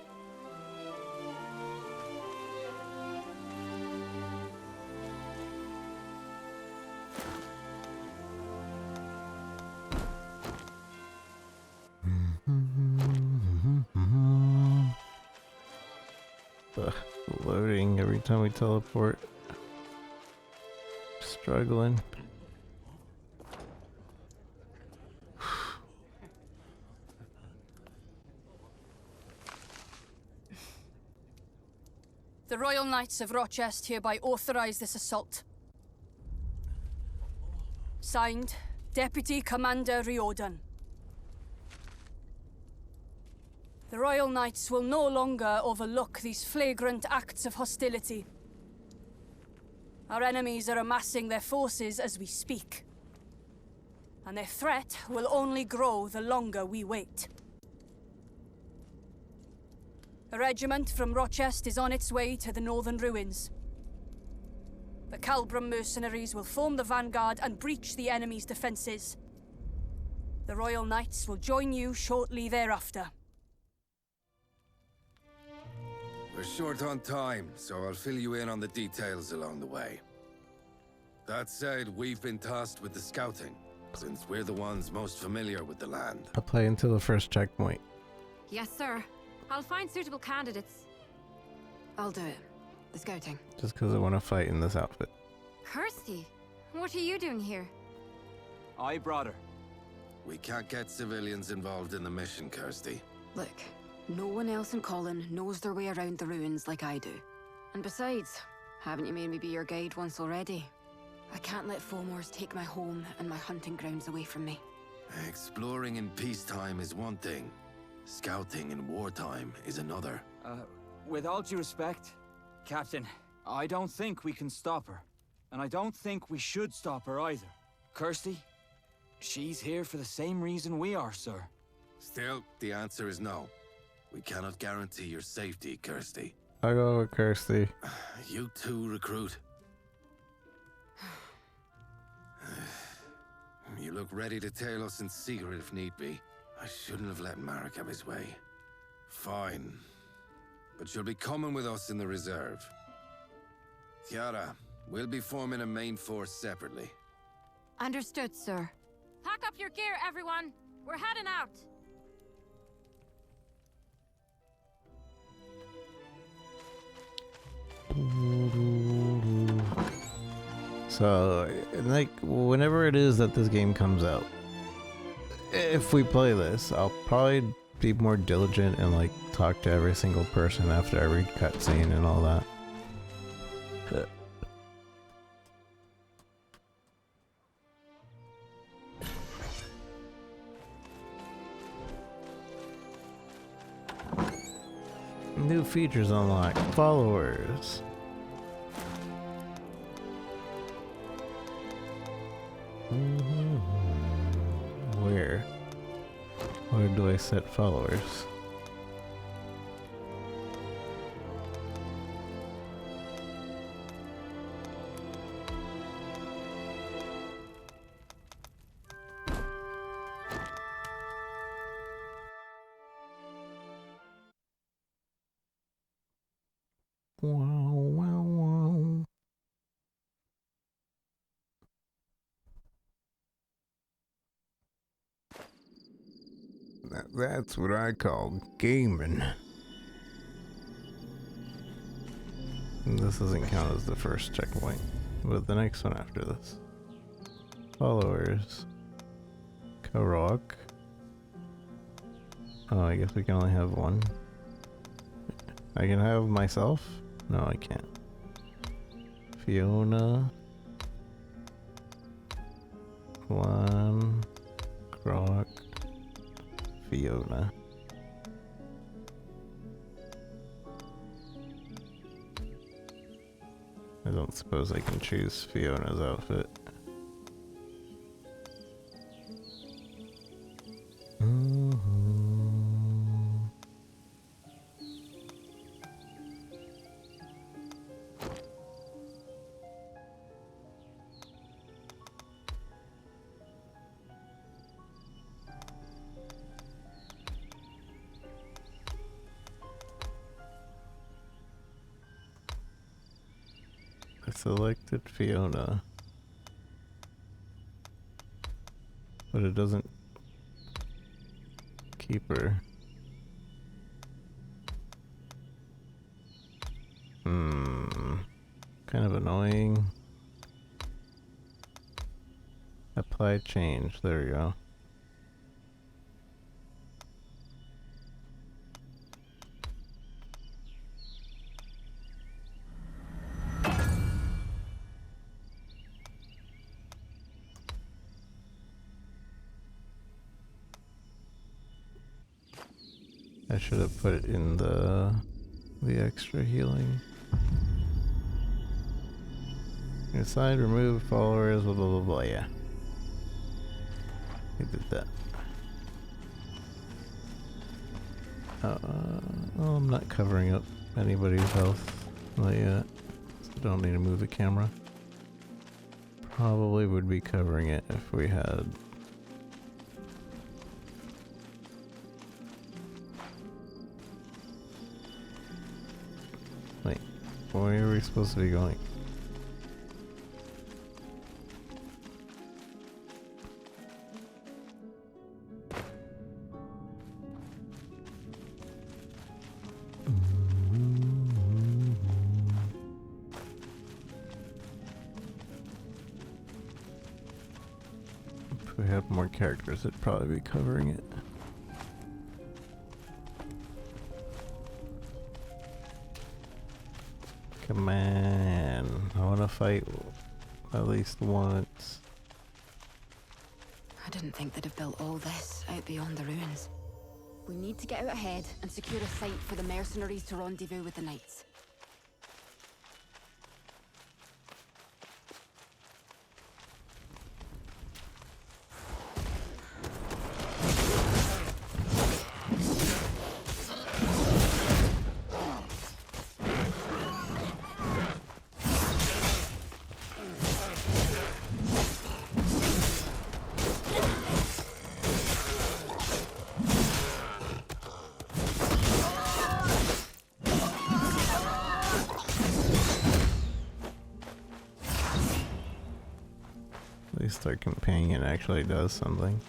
A: Loading every time we teleport. Struggling.
F: The Royal Knights of Rochester hereby authorize this assault. Signed, Deputy Commander Riordan. The Royal Knights will no longer overlook these flagrant acts of hostility. Our enemies are amassing their forces as we speak. And their threat will only grow the longer we wait. A regiment from Rochester is on its way to the northern ruins. The Calbram mercenaries will form the vanguard and breach the enemy's defenses. The Royal Knights will join you shortly thereafter.
I: We're short on time, so I'll fill you in on the details along the way. That said, we've been tasked with the scouting, since we're the ones most familiar with the land.
A: I'll play until the first checkpoint.
J: Yes, sir. I'll find suitable candidates. I'll do it. The scouting.
A: Just because I want to fight in this outfit.
G: Kirsty, what are you doing here?
L: I brought her.
I: We can't get civilians involved in the mission, Kirsty.
J: Look, no one else in Colin knows their way around the ruins like I do. And besides, haven't you made me be your guide once already? I can't let Fomors take my home and my hunting grounds away from me.
I: Exploring in peacetime is one thing. Scouting in wartime is another.
L: With all due respect, Captain, I don't think we can stop her. And I don't think we should stop her either. Kirsty, she's here for the same reason we are, sir.
I: Still, the answer is no. We cannot guarantee your safety, Kirsty.
A: I'll go with Kirsty.
I: You too, recruit. You look ready to tail us in secret if need be. I shouldn't have let Marek have his way. Fine. But you'll be coming with us in the reserve. Chiara, we'll be forming a main force separately.
G: Understood, sir. Pack up your gear, everyone. We're heading out.
A: So, like, whenever it is that this game comes out, if we play this, I'll probably be more diligent and, like, talk to every single person after every cutscene and all that. New features unlocked. Followers. Where? Where do I set followers? Wow, wow, wow. That's what I call gaming. This doesn't count as the first checkpoint, but the next one after this. Followers. Karok. Oh, I guess we can only have one. I can have myself? No, I can't. Fiona. Clan. Krok. Fiona. I don't suppose I can choose Fiona's outfit. I selected Fiona, but it doesn't keep her. Kind of annoying. Apply change, there we go. I should have put it in the extra healing. Inside, remove followers, blah blah blah blah. Yeah, we did that. Well, I'm not covering up anybody's health, not yet. So don't need to move the camera. Probably would be covering it if we had. Wait, where are we supposed to be going? If we had more characters, it'd probably be covering it. Come on, I want to fight at least once.
J: I didn't think they'd have built all this out beyond the ruins. We need to get out ahead and secure a site for the mercenaries to rendezvous with the knights.
A: At least our companion actually does something.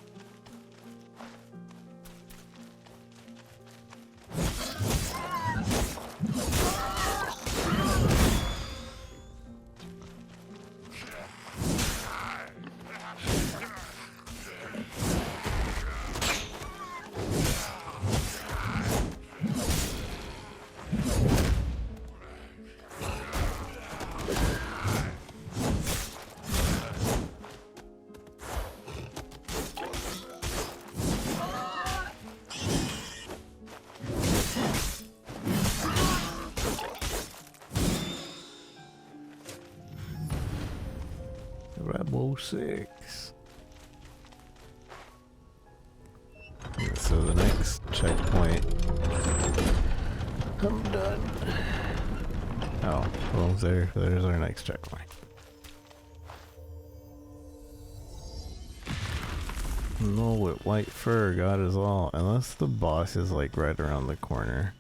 A: Rebel 6. So the next checkpoint. I'm done. Oh, well, there's our next checkpoint. No, with white fur got us all. Unless the boss is like right around the corner.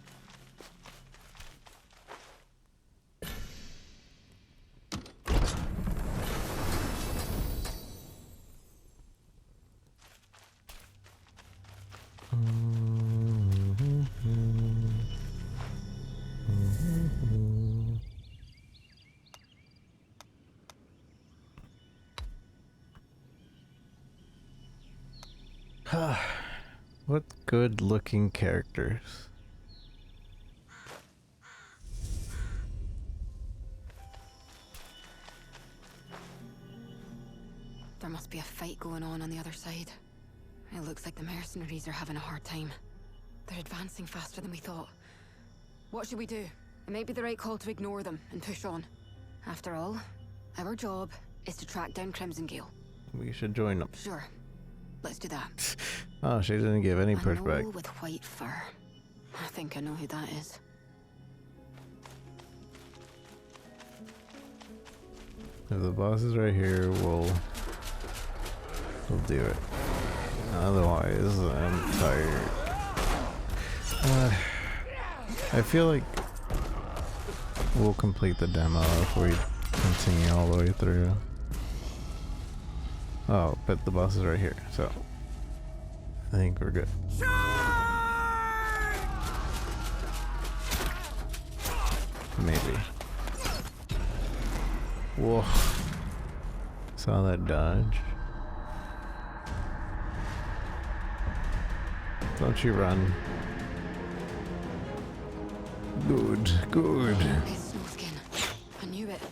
A: What good looking characters.
J: There must be a fight going on the other side. It looks like the mercenaries are having a hard time. They're advancing faster than we thought. What should we do? It may be the right call to ignore them and push on. After all, our job is to track down Crimson Gale.
A: We should join them.
J: Sure. Let's do that.
A: Oh, she didn't give any
J: A
A: pushback.
J: gnoll with white fur. I think I know who that is.
A: If the boss is right here, we'll do it. Otherwise, I'm tired. I feel like we'll complete the demo if we continue all the way through. Oh, but the boss is right here, so I think we're good. Maybe. Whoa. Saw that dodge. Don't you run. Good, good.
J: It's Snowskin. I knew it.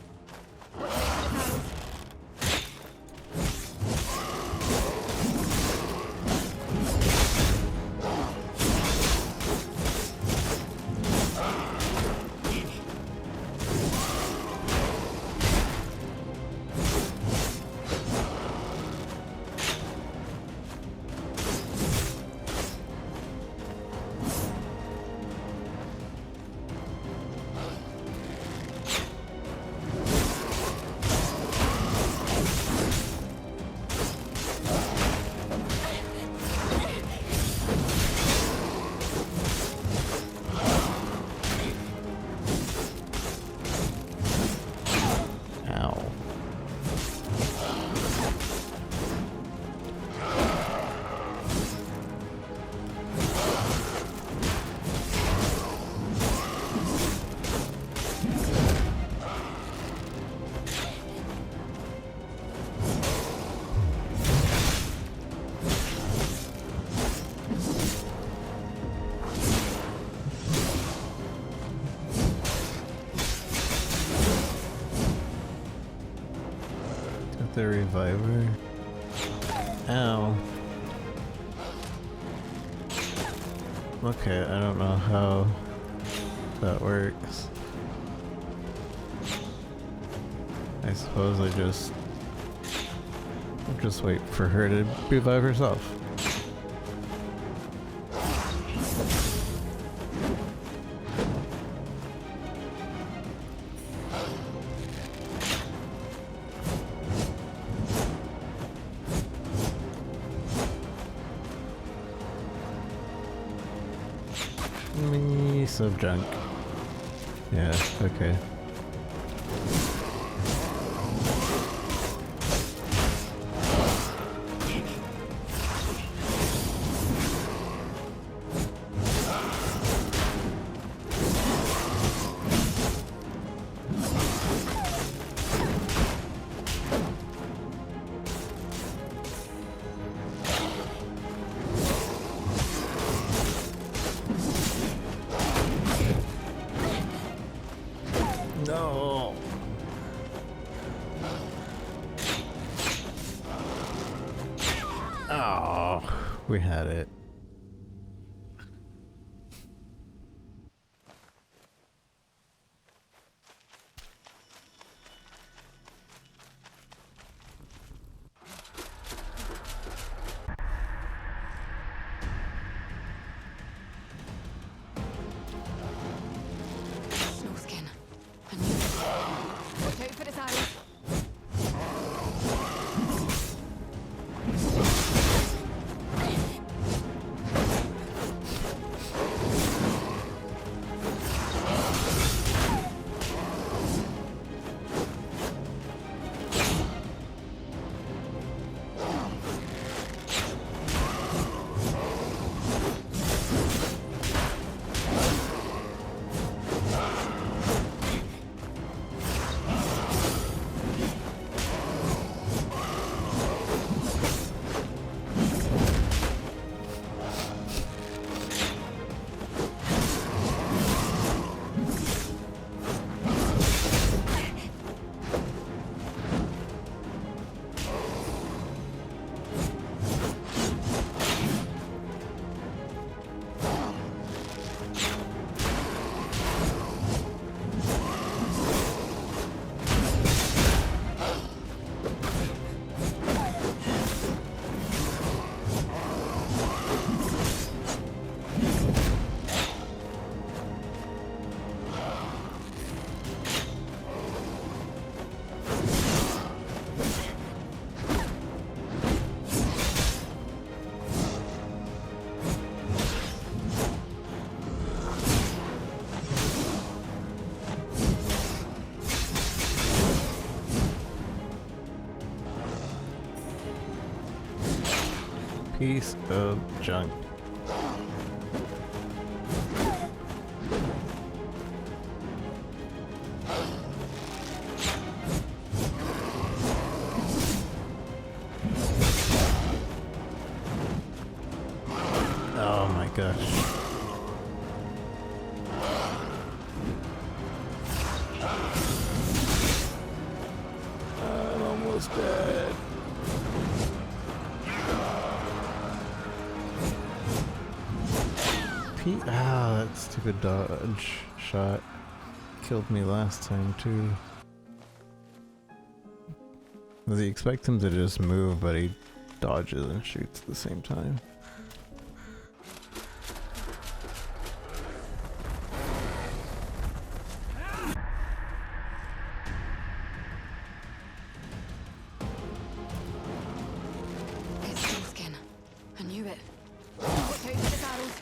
A: the reviver. Ow. Okay, I don't know how that works. I suppose I just wait for her to revive herself. Me sub junk. Yeah, okay. No. Oh, we had it.
J: Snowskin. I knew it. Watch out for his arrows.
A: Piece of junk. Oh my gosh. I'm almost dead. Ah, that stupid dodge shot killed me last time too. I expect him to just move, but he dodges and shoots at the same time.
J: It's Snowskin. I knew it. Watch out for his arrows.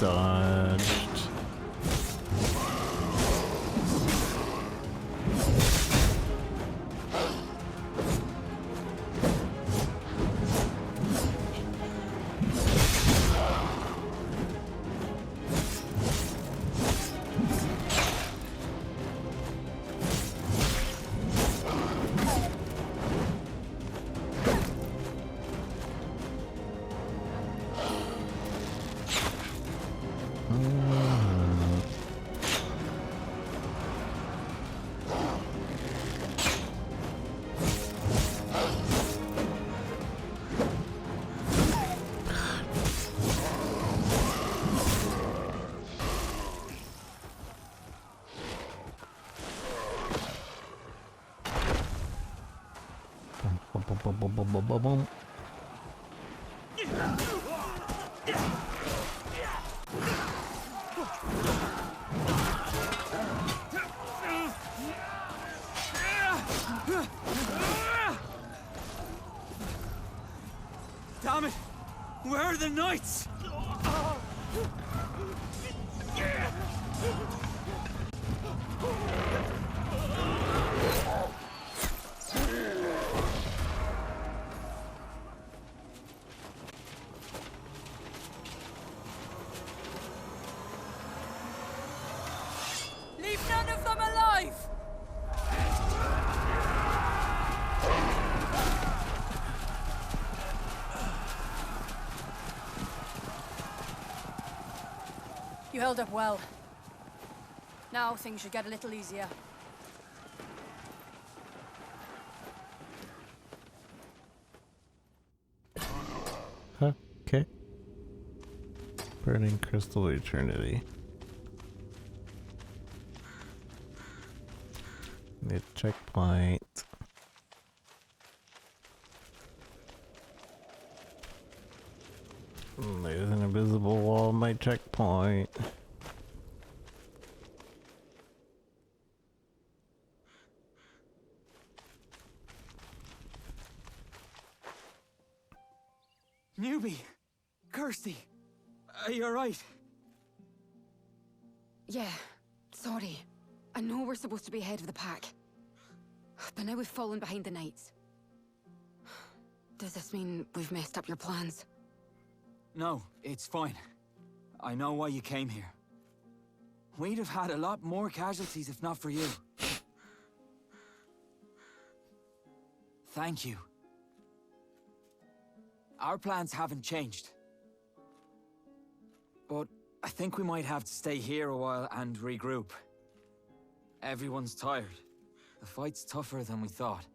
A: Dodged. Boom.
L: Damn it! Where are the knights?
F: Leave none of them alive! You held up well. Now things should get a little easier.
A: Huh? Okay. Burning Crystal Eternity. Need checkpoint. There's an invisible wall on my checkpoint.
L: Newbie! Kirsty! Are you alright?
J: Yeah, sorry. I know we're supposed to be ahead of the pack. But now we've fallen behind the knights. Does this mean we've messed up your plans?
L: No, it's fine. I know why you came here. We'd have had a lot more casualties if not for you. Thank you. Our plans haven't changed. But I think we might have to stay here a while and regroup. Everyone's tired. The fight's tougher than we thought.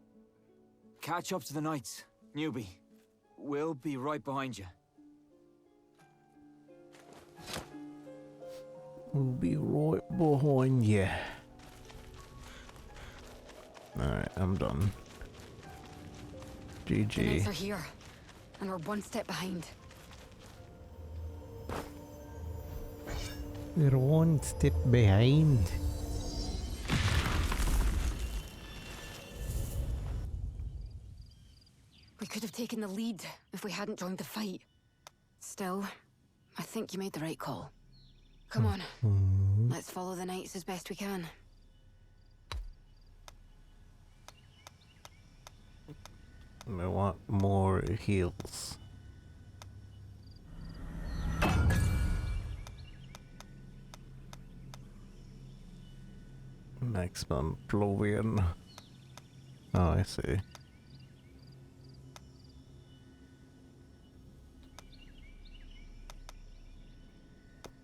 L: Catch up to the knights, newbie. We'll be right behind you.
A: We'll be right behind you. Alright, I'm done.
J: The
A: GG.
J: knights are here, and we're one step behind.
A: We're one step behind.
J: We could have taken the lead if we hadn't joined the fight. Still, I think you made the right call. Come on, let's follow the knights as best we can.
A: I want more heals. Maximum Plovian. Oh, I see.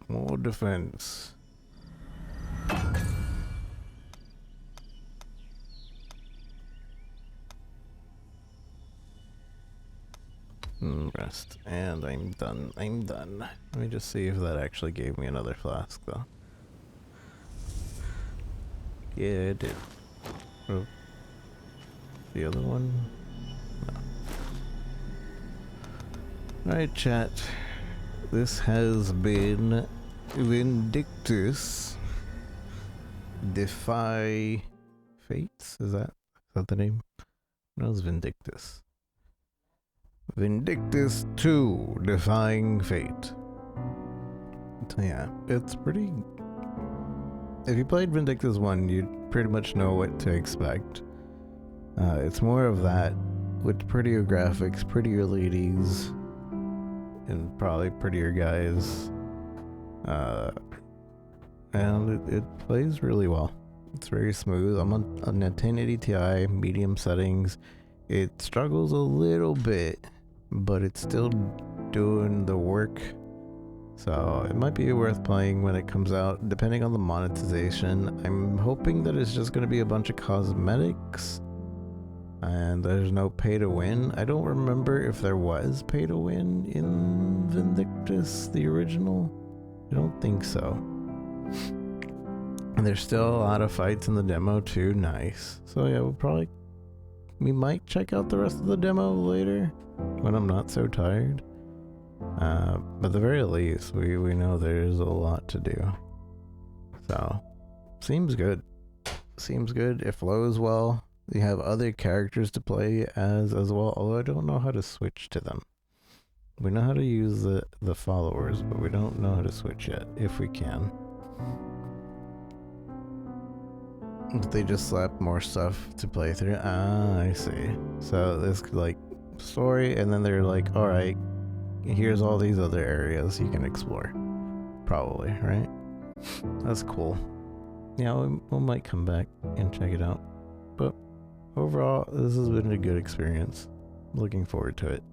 A: More defense. Rest. And I'm done. I'm done. Let me just see if that actually gave me another flask, though. Yeah, it did. Oh. The other one? No. Alright, chat. This has been Vindictus. Defy Fates? Is that the name? No, it's Vindictus. Vindictus 2 Defying Fate. Yeah, it's pretty... If you played Vindictus 1, you'd pretty much know what to expect. It's more of that, with prettier graphics, prettier ladies, and probably prettier guys. And it plays really well. It's very smooth. I'm on a 1080 Ti, medium settings. It struggles a little bit, but it's still doing the work. So it might be worth playing when it comes out, depending on the monetization. I'm hoping that it's just going to be a bunch of cosmetics and there's no pay to win. I don't remember if there was pay to win in Vindictus, the original. I don't think so. And there's still a lot of fights in the demo too. Nice. So yeah, we might check out the rest of the demo later when I'm not so tired. But at the very least, we know there's a lot to do. So, seems good. Seems good. It flows well. You have other characters to play as well, although I don't know how to switch to them. We know how to use the followers, but we don't know how to switch yet, if we can. They just slapped more stuff to play through. Ah, I see. So there's like story, and then they're like, alright, here's all these other areas you can explore. Probably, right? That's cool. Yeah, we might come back and check it out. But overall, this has been a good experience. Looking forward to it.